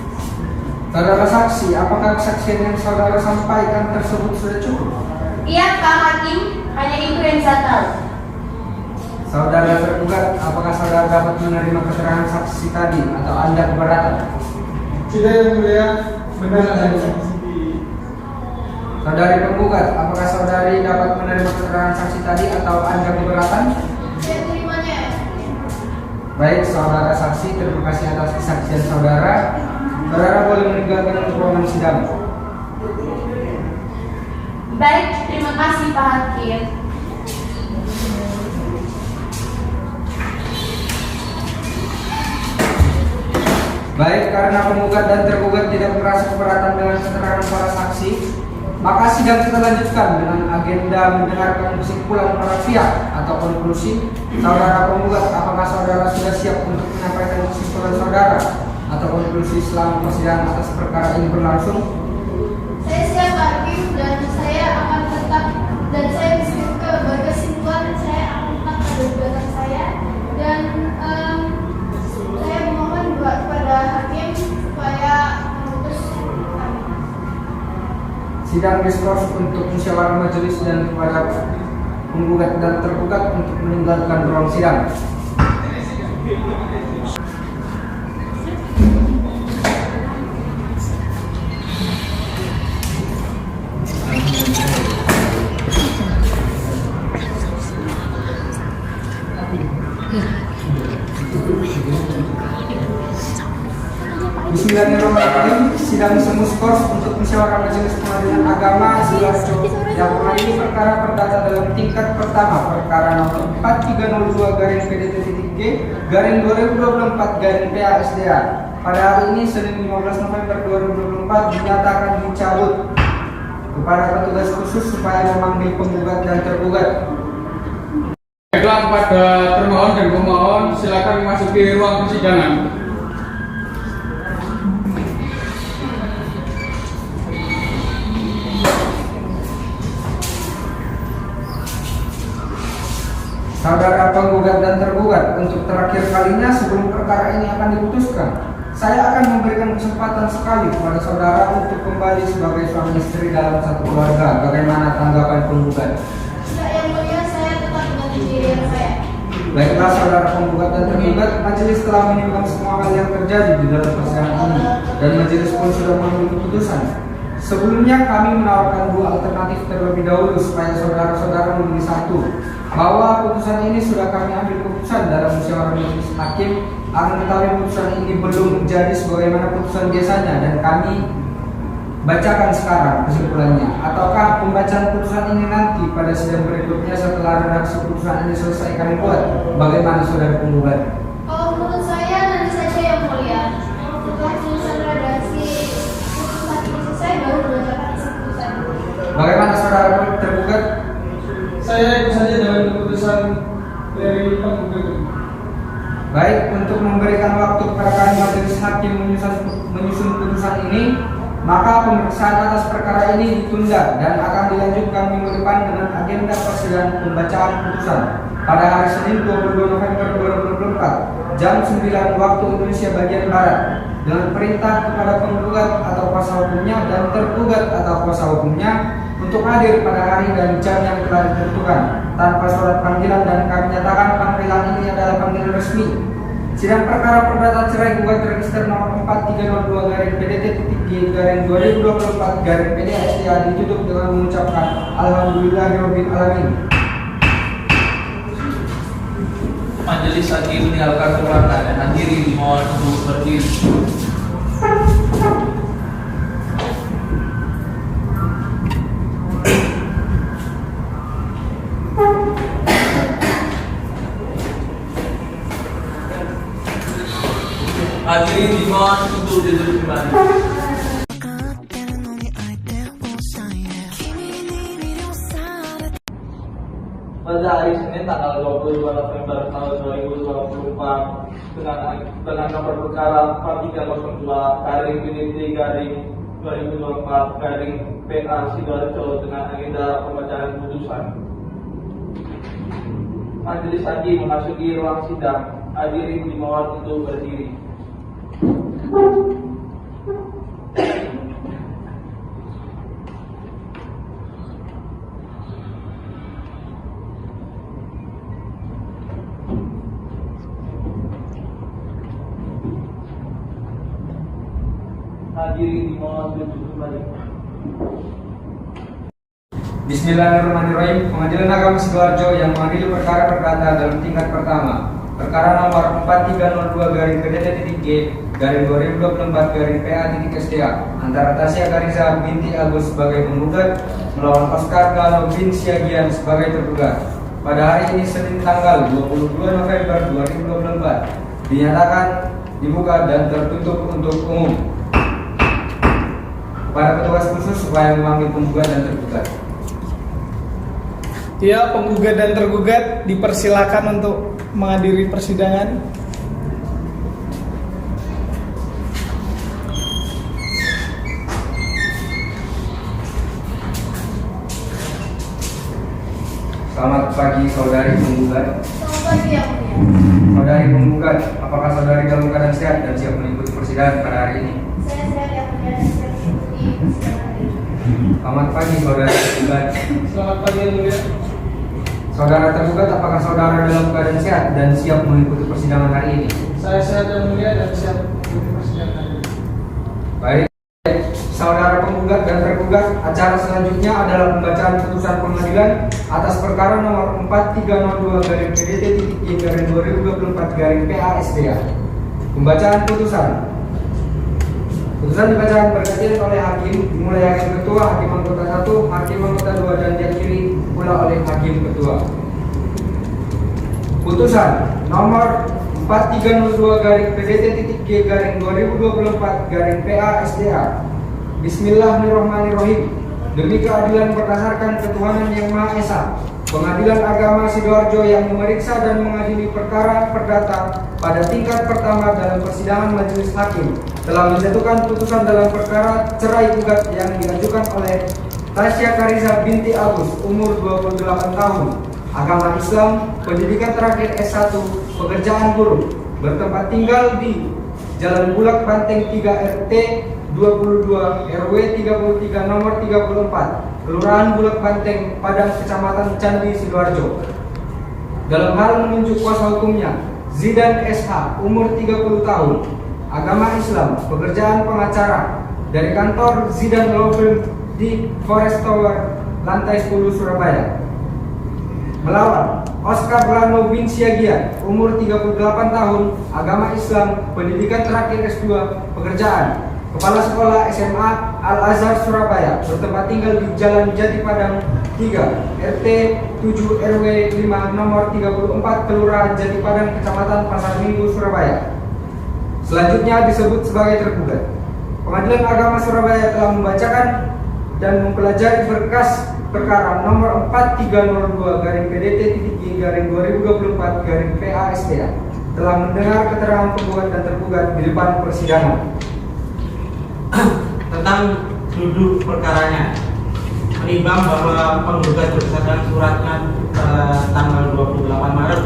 Saudara saksi, apakah kesaksian yang saudara sampaikan tersebut sudah cukup? Iya Pak Hakim, hanya itu yang saya tahu. Saudara tergugat, apakah saudara dapat menerima keterangan saksi tadi atau Anda keberatan? Tidak yang mulia, benar adanya. Saudari penggugat, apakah saudari dapat menerima keterangan saksi tadi atau Anda keberatan? Saya terimanya. Baik, saudara saksi, terima kasih atas kesaksian saudara. Saudara boleh meninggalkan ruangan sidang. Baik, terima kasih Pak Hakim. Baik, karena penggugat dan tergugat tidak merasa keberatan dengan keterangan para saksi, maka sidang kita lanjutkan dengan agenda mendengarkan kesimpulan para pihak atau konklusi. Saudara penggugat, apakah saudara sudah siap untuk menyampaikan kesimpulan saudara atau konklusi selama persidangan atas perkara ini berlangsung? Saya siap Pak Hakim dan saya akan tetap berkesimpulan saya akan tetap pada gugatan saya dan saya memohon kepada hakim supaya memutus kami. Sidang diskors untuk musyawarah majelis dan kepada penggugat dan tergugat untuk meninggalkan ruang sidang. Bismillahirrahmanirrahim. Sidang semuskors untuk musyawarah majelis pengadilan agama Sidoarjo yang mengadili perkara perdata dalam tingkat pertama perkara nomor 4302-PDT-G-2024-PASDA pada hari ini Senin 15 November 2024 dinyatakan dicabut kepada petugas khusus supaya memanggil penggugat dan tergugat. Baiklah, kepada termohon dan pemohon silakan memasuki ruang persidangan. Saudara penggugat dan tergugat, untuk terakhir kalinya sebelum perkara ini akan diputuskan, saya akan memberikan kesempatan sekali kepada saudara untuk kembali sebagai suami istri dalam satu keluarga. Bagaimana tanggapan penggugat? Tidak yang mulia, saya tetap dengan pendirian saya. Baiklah saudara penggugat dan tergugat, majelis telah menimbang semua hal yang terjadi di dalam persidangan ini dan majelis pun sudah mengambil keputusan. Sebelumnya kami menawarkan 2 alternatif terlebih dahulu supaya saudara-saudara memilih satu. Bahwa putusan ini sudah kami ambil keputusan dalam musyawarah majelis hakim, akan tetapi putusan ini belum menjadi sebagaimana putusan biasanya dan kami bacakan sekarang kesimpulannya. Ataukah pembacaan putusan ini nanti pada sidang berikutnya setelah redaksi putusan ini selesai kami buat? Bagaimana saudara penggugat? Kalau menurut saya nanti saja yang mulia. Setelah tulisan redaksi putusan ini selesai baru membacakan isi putusan. Bagaimana saudara tergugat? Saya ikut saja dalam keputusan dari penggugat. Baik, untuk memberikan waktu kepada kami majelis hakim menyusun putusan ini, maka pemeriksaan atas perkara ini ditunda dan akan dilanjutkan minggu depan dengan agenda persidangan pembacaan putusan pada hari Senin 22 November 2024 jam 9 waktu Indonesia bagian Barat dengan perintah kepada penggugat atau kuasa hukumnya dan tergugat atau kuasa hukumnya untuk hadir pada hari dan jam yang telah ditentukan tanpa surat panggilan, dan kami nyatakan panggilan ini adalah panggilan resmi. Sidang perkara perdata cerai gugat register nomor 4302-PDT-G-2024-PDSDA ditutup dengan mengucapkan Alhamdulillahirobbil alamin. Majelis Hakim meninggalkan ruangan dan hadirin dimohon untuk berdiri. Hadirin dimohon untuk duduk kembali. Pada hari Senin tanggal 22 November tahun 2024 dengan nomor perkara 4302/PDT/2024/PA Sidoarjo dengan agenda pembacaan putusan. Majelis Hakim memasuki ruang sidang. Hadirin dimohon untuk berdiri. Hadirin dimohon duduk kembali. Bismillahirrahmanirrahim. Pengadilan Agama Sidoarjo yang mengadili perkara perdata dalam tingkat pertama. Perkara nomor 4302-PDT-2024-PA-SDA antara Tasya Kariza binti Agus sebagai penggugat melawan Oscar Galo bin Siagian sebagai tergugat. Pada hari ini Senin tanggal 22 November 2024 dinyatakan dibuka dan tertutup untuk umum. Kepada petugas khusus supaya memanggil penggugat dan tergugat. Ya, penggugat dan tergugat dipersilakan untuk menghadiri persidangan. Selamat pagi saudari penggugat. Selamat pagi yang mulia. Saudari penggugat, apakah saudari dalam keadaan sehat dan siap mengikuti persidangan pada hari ini? Saya sehat yang mulia dan siap mengikuti persidangan ini. Selamat pagi saudari penggugat. Selamat pagi yang mulia. Saudara tergugat, apakah saudara dalam keadaan sehat dan siap mengikuti persidangan hari ini? Saya sehat yang mulia dan siap mengikuti persidangan ini. Baik, saudara penggugat dan tergugat, acara selanjutnya adalah pembacaan putusan pengadilan atas perkara nomor 4302-PDT-2024-PA-SDA. Pembacaan putusan. Putusan dibacakan bergantian oleh hakim, dimulai hakim ketua, hakim anggota 1, hakim anggota 2, dan diakhiri pula oleh hakim ketua. Putusan nomor 4302-PDT-G/2024-PA-SDA. Bismillahirrahmanirrahim. Demi keadilan berdasarkan ketuhanan yang Maha Esa, Pengadilan Agama Sidoarjo yang memeriksa dan mengadili perkara perdata pada tingkat pertama dalam persidangan majelis hakim telah menjatuhkan putusan dalam perkara cerai gugat yang diajukan oleh Tasya Kariza binti Agus, umur 28 tahun, agama Islam, pendidikan terakhir S1, pekerjaan buruh, bertempat tinggal di Jalan Bulak Banteng 3 RT 22 RW 33 nomor 34, Kelurahan Bulak Banteng, Padang, Kecamatan Candi, Sidoarjo. Dalam hal menunjuk kuasa hukumnya, Zidan SH, umur 30 tahun, agama Islam, pekerjaan pengacara, dari kantor Zidan Law Firm di Forest Tower, lantai 10 Surabaya. Melawan Oscar Lano bin Siagian, umur 38 tahun, agama Islam, pendidikan terakhir S2, pekerjaan Kepala Sekolah SMA Al-Azhar Surabaya, bertempat tinggal di Jalan Jati Padang 3 RT 7 RW 5 nomor 34 Kelurahan Jati Padang, Kecamatan Pasar Minggu, Surabaya. Selanjutnya disebut sebagai tergugat. Pengadilan Agama Surabaya telah membacakan dan mempelajari berkas perkara nomor 4302-PDT-G/2024-PA-SDA, telah mendengar keterangan penggugat dan tergugat di depan persidangan. Tentang duduk perkaranya, menimbang bahwa penggugat berdasarkan suratnya tanggal 28 Maret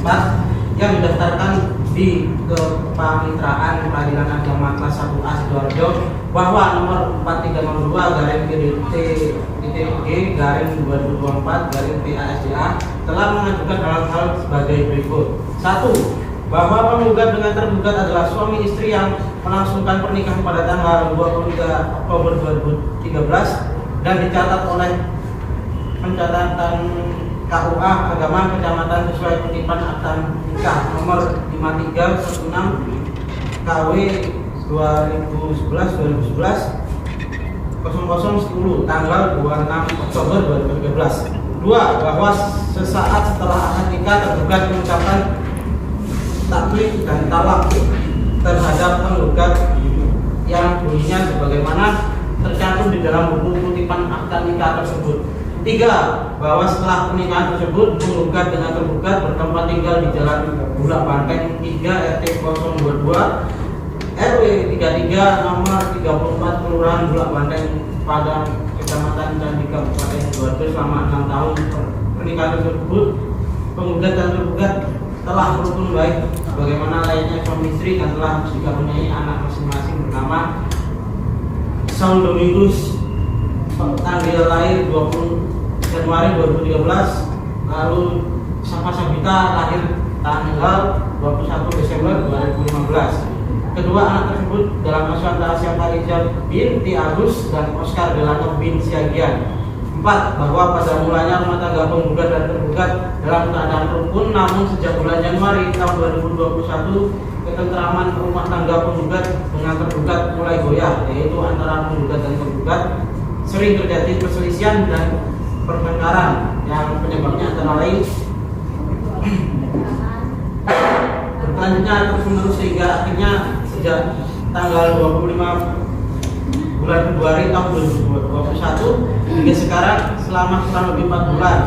2024 yang didaftarkan di Kepanitraan Peradilan Agama kelas 1A Sidoarjo bahwa nomor 4302-PDT-G/2024-PA-SDA telah mengajukan hal-hal sebagai berikut. 1. Bahwa penggugat dengan tergugat adalah suami istri yang melangsungkan pernikahan pada tanggal 23 Oktober 2013 dan dicatat oleh pencatatan KUA Agama Kecamatan sesuai kutipan akta nikah nomor 5316 KW 2011 0010 tanggal 26 Oktober 2013. 2. Bahwa sesaat setelah akad nikah tergugat mengucapkan taklif dan talak terhadap penggugat yang bunyinya sebagaimana tercantum di dalam buku kutipan akta nikah tersebut. 3. Bahwa setelah pernikahan tersebut penggugat dengan tergugat bertempat tinggal di Jalan Bulak Banteng 3 RT 022 RW 33 nomor 34 Kelurahan Bulak Banteng Padang Kecamatan Candi Kabupaten Sidoarjo selama 6 tahun pernikahan tersebut. Penggugat dan tergugat telah rukun baik bagaimana lainnya suami istri dan telah dikaruniai anak masing-masing bernama Saul Domingus tanggal lahir 20 Januari 2013, lalu Safa Sabita lahir tanggal 21 Desember 2015. Kedua anak tersebut dalam asuhan Tasya Farizal binti Agus dan Oscar Delano bin Siagian. 4. Bahwa pada mulanya rumah tangga penggugat dan tergugat dalam keadaan rukun, namun sejak bulan Januari tahun 2021 ketentraman rumah tangga penggugat dengan tergugat mulai goyah, yaitu antara penggugat dan tergugat sering terjadi perselisihan dan pertengkaran yang penyebabnya antara lain berlanjutnya terus-menerus sehingga akhirnya sejak tanggal 25 bulan Februari tahun 2021 hingga sekarang selama kurang lebih 4 bulan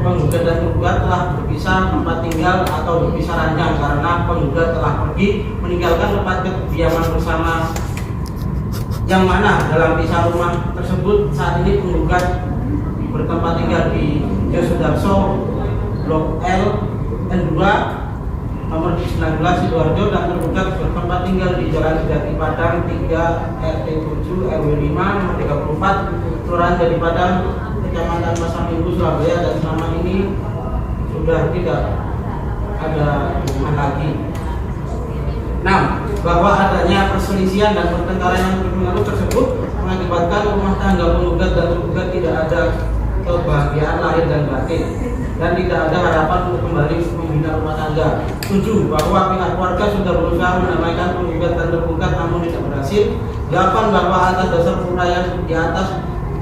penggugat dan tergugat telah berpisah tempat tinggal atau berpisah ranjang karena penggugat telah pergi meninggalkan tempat kediaman bersama, yang mana dalam pisah rumah tersebut saat ini penggugat bertempat tinggal di Yosudarso Blok L N2 nomor 19 Sidoarjo dan tergugat bertempat tinggal di Jalan Jati Padang 3 RT 7 RW 5 nomor 34 Kelurahan Jati Padang Kecamatan Pasar Minggu Surabaya, dan selama ini sudah tidak ada hubungan lagi. 6. Bahwa adanya perselisihan dan pertengkaran yang terpengaruh tersebut mengakibatkan rumah tangga penggugat dan tergugat tidak ada kebahagiaan lahir dan batin dan tidak ada harapan untuk kembali membina rumah tangga. 7. Bahwa pihak keluarga sudah berusaha mendamaikan penggugat dan tergugat namun tidak berhasil. 8. Bahwa atas dasar uraian di atas,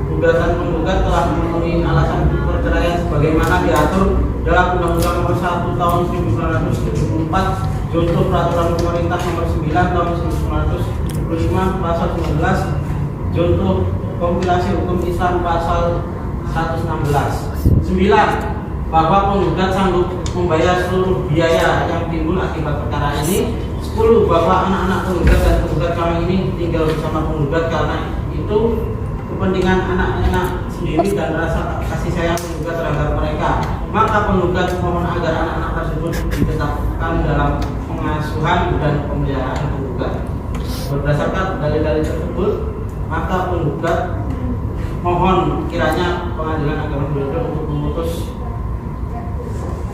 gugatan penggugat telah memenuhi alasan perceraian sebagaimana diatur dalam Undang-Undang Nomor 1 Tahun 1974 Junto Peraturan Pemerintah Nomor 9 Tahun 1975 Pasal 19 Junto Kompilasi Hukum Islam Pasal 116. 9. Bahwa penggugat sanggup membayar seluruh biaya yang timbul akibat perkara ini. 10. Bahwa anak-anak penggugat dan tergugat kami ini tinggal bersama penggugat karena itu kepentingan anak-anak sendiri dan rasa kasih sayang penggugat terhadap mereka. Maka penggugat mohon agar anak-anak tersebut ditetapkan dalam pengasuhan dan pemeliharaan penggugat. Berdasarkan dalil-dalil tersebut, maka penggugat mohon kiranya Pengadilan Agama Sidoarjo untuk memutus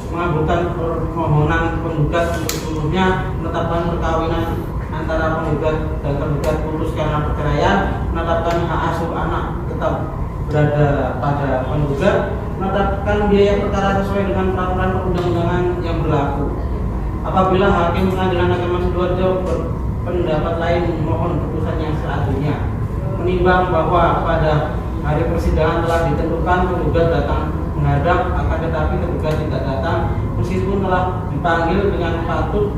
mengabulkan permohonan penggugat untuk seluruhnya, menetapkan perkawinan antara penggugat dan tergugat putus karena perceraian, menetapkan hak asuh anak tetap berada pada penggugat, menetapkan biaya perkara sesuai dengan peraturan perundang-undangan yang berlaku. Apabila Hakim Pengadilan Agama Sidoarjo berpendapat lain, mohon putusan yang selanjutnya. Menimbang bahwa pada hari persidangan telah ditentukan penggugat datang menghadap, akan tetapi tergugat tidak datang meskipun telah dipanggil dengan patut,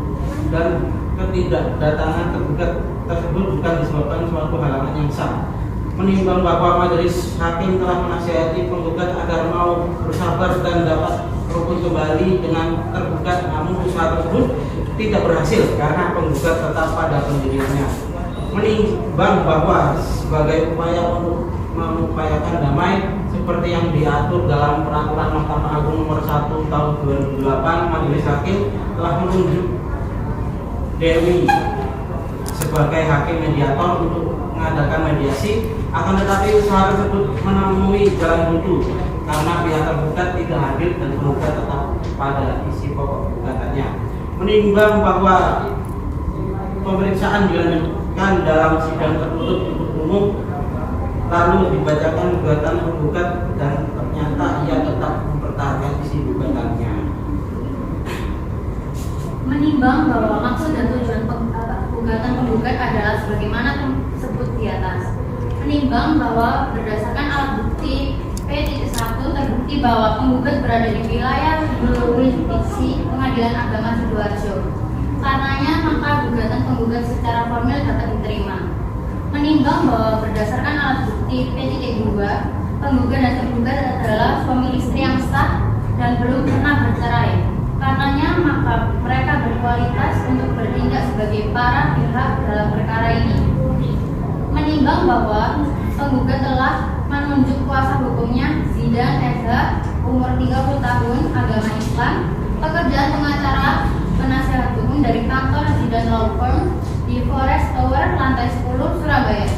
dan ketidakdatangan tergugat tersebut bukan disebabkan suatu halangan yang sah. Menimbang bahwa majelis hakim telah menasihati penggugat agar mau bersabar dan dapat rukun kembali dengan tergugat, namun usaha tersebut tidak berhasil karena penggugat tetap pada pendiriannya. Menimbang bahwa sebagai upaya untuk mengupayakan damai seperti yang diatur dalam peraturan Mahkamah Agung Nomor 1 Tahun 2008, majelis hakim telah menunjuk Dewi sebagai hakim mediator untuk mengadakan mediasi, akan tetapi usaha tersebut menemui jalan buntu karena pihak tergugat tidak hadir dan penggugat tetap pada isi pokok gugatannya. Menimbang bahwa pemeriksaan dilanjutkan dalam sidang tertutup untuk umum, lalu dibacakan gugatan penggugat dan ternyata ia tetap mempertahankan isi sebagaimana tersebut di atas. Menimbang bahwa berdasarkan alat bukti P.1 terbukti bahwa penggugat berada di wilayah jurisdiksi Pengadilan Agama Sidoarjo. Karenanya maka gugatan penggugat secara formil dapat diterima. Menimbang bahwa berdasarkan alat bukti P.2, penggugat dan tergugat adalah suami istri yang sah dan belum pernah bercerai. Karenanya maka mereka berkualitas untuk bertindak sebagai para pihak dalam perkara ini. Menimbang bahwa penggugat telah menunjuk kuasa hukumnya Zidan SH, umur 30 tahun, agama Islam, pekerjaan pengacara penasihat hukum dari kantor Zidan Law Firm di Forest Tower, lantai 10, Surabaya.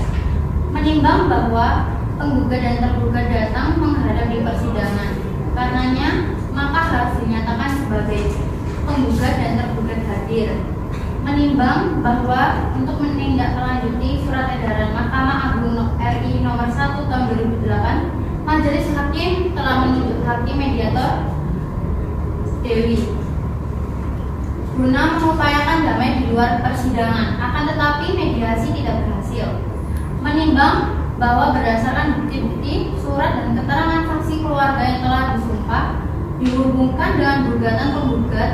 Menimbang bahwa penggugat dan tergugat datang menghadap di persidangan, karenanya maka harus dinyatakan sebagai penggugat dan tergugat hadir. Menimbang bahwa untuk menindaklanjuti surat edaran Mahkamah Agung RI nomor 1 tahun 2008, Majelis Hakim telah menunjuk hakim mediator Dewi guna mengupayakan damai di luar persidangan, akan tetapi mediasi tidak berhasil. Menimbang bahwa berdasarkan bukti-bukti, surat dan keterangan saksi keluarga yang telah disumpah dihubungkan dengan gugatan penggugat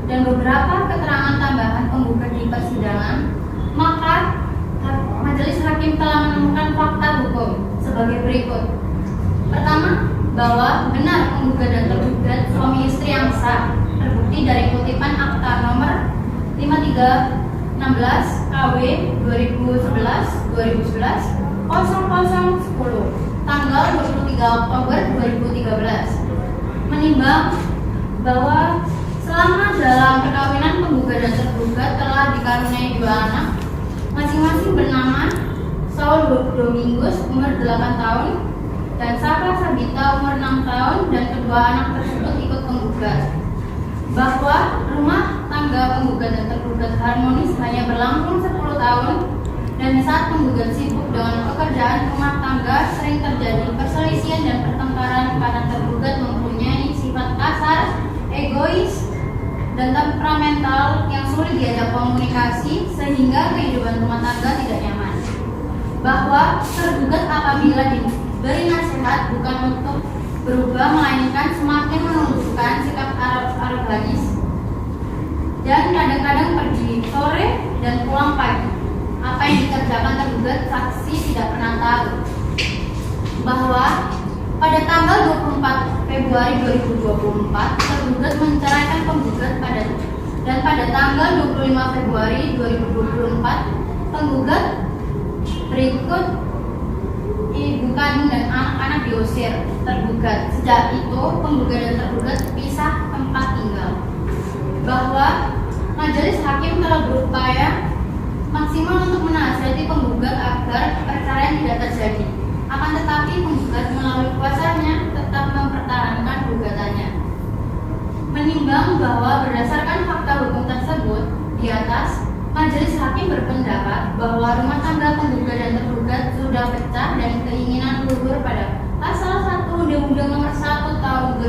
dan beberapa keterangan tambahan penggugat di persidangan, maka Majelis Hakim telah menemukan fakta hukum sebagai berikut. Pertama, bahwa benar penggugat dan tergugat suami istri yang sah terbukti dari kutipan akta nomor 5316 KW 2011 0010 tanggal 23 Oktober 2013. Menimbang bahwa selama dalam perkawinan penggugat dan tergugat telah dikaruniai 2 anak, masing-masing bernama Saul Domingus umur 8 tahun dan Sapa Sabita umur 6 tahun, dan kedua anak tersebut ikut penggugat. Bahwa rumah tangga penggugat dan tergugat harmonis hanya berlangsung 10 tahun, dan saat penggugat sibuk dengan pekerjaan rumah tangga sering terjadi perselisihan dan pertengkaran karena tergugat mempunyai sifat kasar, egois, dan temperamental yang sulit diajak komunikasi sehingga kehidupan rumah tangga tidak nyaman. Bahwa tergugat apabila diberi nasihat bukan untuk berubah melainkan semakin menunjukkan sikap aroganis dan kadang-kadang pergi sore dan pulang pagi. Apa yang dikerjakan tergugat saksi tidak pernah tahu. Bahwa pada tanggal 24 Februari 2024 tergugat menceraikan penggugat dan pada tanggal 25 Februari 2024 penggugat berikut ibu kandung dan anak-anak diusir tergugat. Sejak itu penggugat dan tergugat pisah tempat tinggal. Bahwa Majelis Hakim telah berupaya maksimal untuk menasihati penggugat agar perceraian tidak terjadi. Akan tetapi penggugat melalui kuasanya tetap mempertahankan gugatannya. Menimbang bahwa berdasarkan fakta hukum tersebut di atas, Majelis Hakim berpendapat bahwa rumah tangga penggugat dan tergugat sudah pecah dan keinginan luhur pada Pasal 1 Undang-Undang Nomor 1 tahun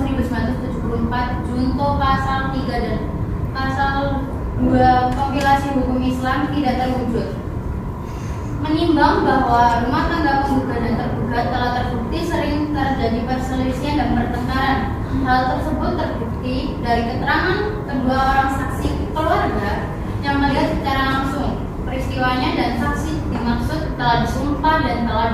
1974 Junto Pasal 3 dan Pasal 2 Kompilasi Hukum Islam tidak terwujud. Menimbang bahwa rumah tangga penggugat dan tergugat telah terbukti sering terjadi perselisihan dan pertengkaran. Hal tersebut terbukti dari keterangan kedua orang saksi keluarga yang melihat secara langsung peristiwanya, dan saksi dimaksud telah disumpah dan telah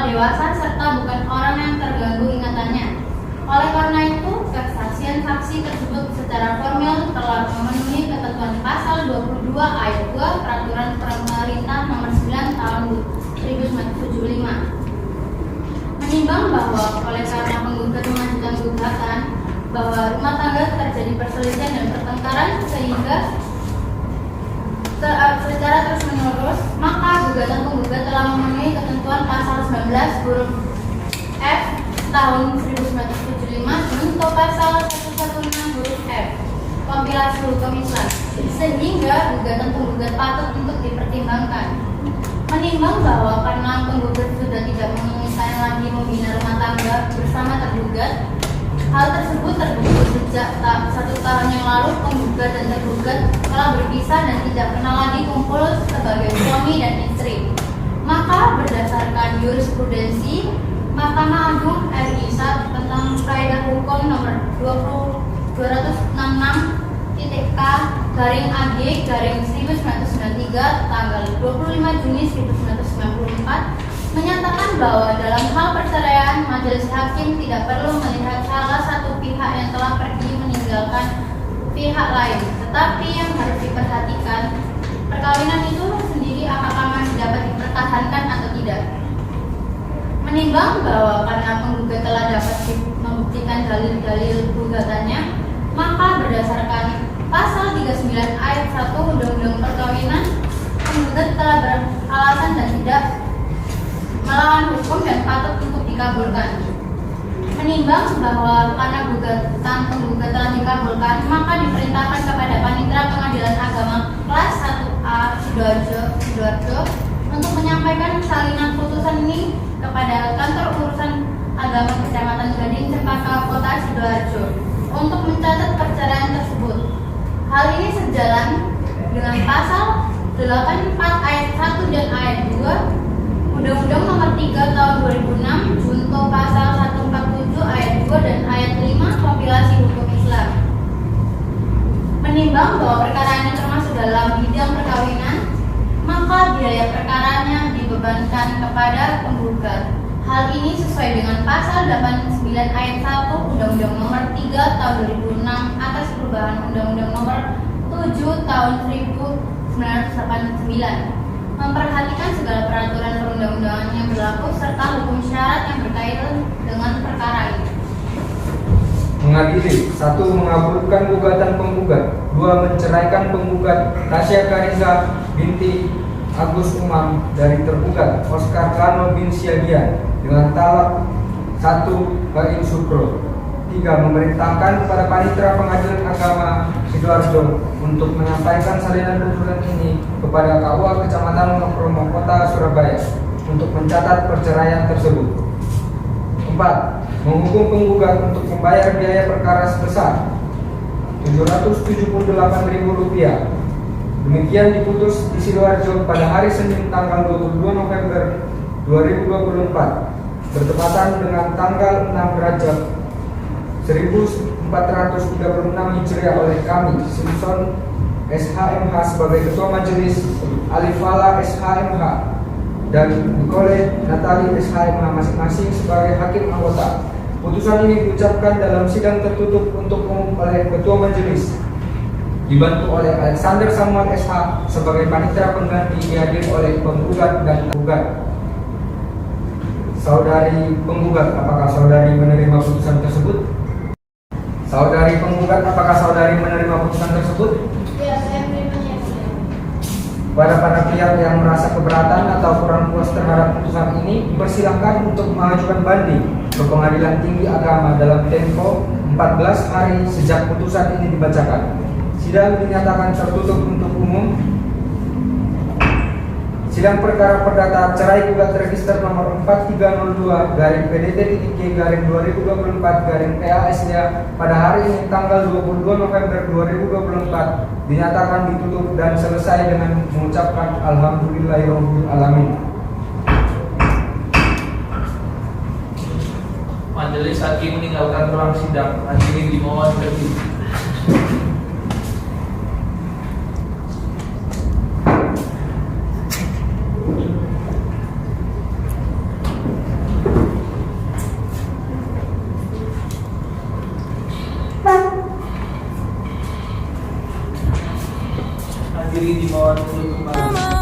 dewasa serta bukan orang yang terganggu ingatannya. Oleh karena itu, kesaksian saksi tersebut secara formal telah memenuhi ketentuan pasal 22 ayat 2 Peraturan Pemerintah Nomor 9 Tahun 1975. Menimbang bahwa oleh karena penggugat mengajukan gugatan bahwa rumah tangga terjadi perselisihan dan pertengkaran sehingga secara terus-menerus, maka gugatan penggugat telah memenuhi ketentuan pasal 19 huruf F tahun 1975 untuk pasal 116 huruf F Kompilasi Hukum Islam, sehingga gugatan penggugat patut untuk dipertimbangkan. Menimbang bahwa karena penggugat sudah tidak menginginkan lagi membina rumah tangga bersama tergugat, Hal tersebut terbukti sejak 1 tahun yang lalu penggugat dan tergugat telah berpisah dan tidak pernah lagi kumpul sebagai suami dan istri. Maka berdasarkan jurisprudensi Mahkamah Agung RI tentang Kaidah Hukum nomor 226.K/AG/1993 tanggal 25 Juni 1994 menyatakan bahwa dalam hal perceraian majelis hakim tidak perlu melihat salah satu pihak yang telah pergi meninggalkan pihak lain, tetapi yang harus diperhatikan perkawinan itu sendiri apakah masih dapat dipertahankan atau tidak. Menimbang bahwa karena penggugat telah dapat membuktikan dalil-dalil gugatannya, maka berdasarkan pasal 39 ayat 1 Undang-Undang Perkawinan, penggugat telah beralasan dan tidak melawan hukum dan patut untuk dikabulkan. Menimbang bahwa karena gugatan penggugat telah dikabulkan, maka diperintahkan kepada Panitera Pengadilan Agama kelas 1A Sidoarjo untuk menyampaikan salinan putusan ini kepada Kantor Urusan Agama Kecamatan Gading Cempaka Kota Sidoarjo untuk mencatat perceraian tersebut. Hal ini sejalan dengan pasal 84 ayat 1 dan ayat 2 Undang-Undang Nomor 3 Tahun 2006 junto pasal 147 ayat 2 dan ayat 5 Kompilasi Hukum Islam. Menimbang bahwa perkara ini termasuk dalam bidang perkawinan, maka biaya perkaranya dibebankan kepada penggugat. Hal ini sesuai dengan pasal 89 ayat 1 Undang-Undang Nomor 3 Tahun 2006 atas perubahan Undang-Undang Nomor 7 Tahun 1989. Memperhatikan segala peraturan perundang-undangan yang berlaku serta hukum syarat yang berkaitan dengan perkara ini. Mengadili, 1. Mengabulkan gugatan penggugat, 2. Menceraikan penggugat Tasya Kariza binti Agus Umam dari tergugat Oscar Kano bin Siagian dengan talak 1 Bain Sukro. 3. Memerintahkan kepada Panitera Pengadilan Agama Sidoarjo untuk menyampaikan salinan putusan ini kepada KUA Kecamatan Wonokromo Kota Surabaya untuk mencatat perceraian tersebut. 4. Menghukum penggugat untuk membayar biaya perkara sebesar Rp778.000. Demikian diputus di Sidoarjo pada hari Senin tanggal 22 November 2024 bertepatan dengan tanggal 6 Rajab 1436 Hijriah oleh kami, Simpson SHMH sebagai Ketua Majelis, Alifala SHMH, dan Nicole Natali SHMH masing-masing sebagai Hakim Anggota. Putusan ini diucapkan dalam sidang tertutup untuk umum oleh Ketua Majelis, dibantu oleh Alexander Samuel SH sebagai Panitera Pengganti, dihadiri oleh penggugat dan tergugat. Saudari penggugat, apakah saudari menerima putusan tersebut? Saudari penggugat, apakah saudari menerima putusan tersebut? Ya, saya menerimanya. Pada pihak yang merasa keberatan atau kurang puas terhadap putusan ini, dipersilahkan untuk mengajukan banding ke Pengadilan Tinggi Agama dalam tempo 14 hari sejak putusan ini dibacakan. Sidang dinyatakan tertutup untuk umum. Sidang perkara perdata cerai gugat register nomor 4302-PDT-G-2024-PASD pada hari ini tanggal 22 November 2024 dinyatakan ditutup dan selesai dengan mengucapkan Alhamdulillahirabbil alamin. Majelis hakim meninggalkan ruang sidang. Hadirin dimohon berdiri. Hadirin dimohon duduk kembali.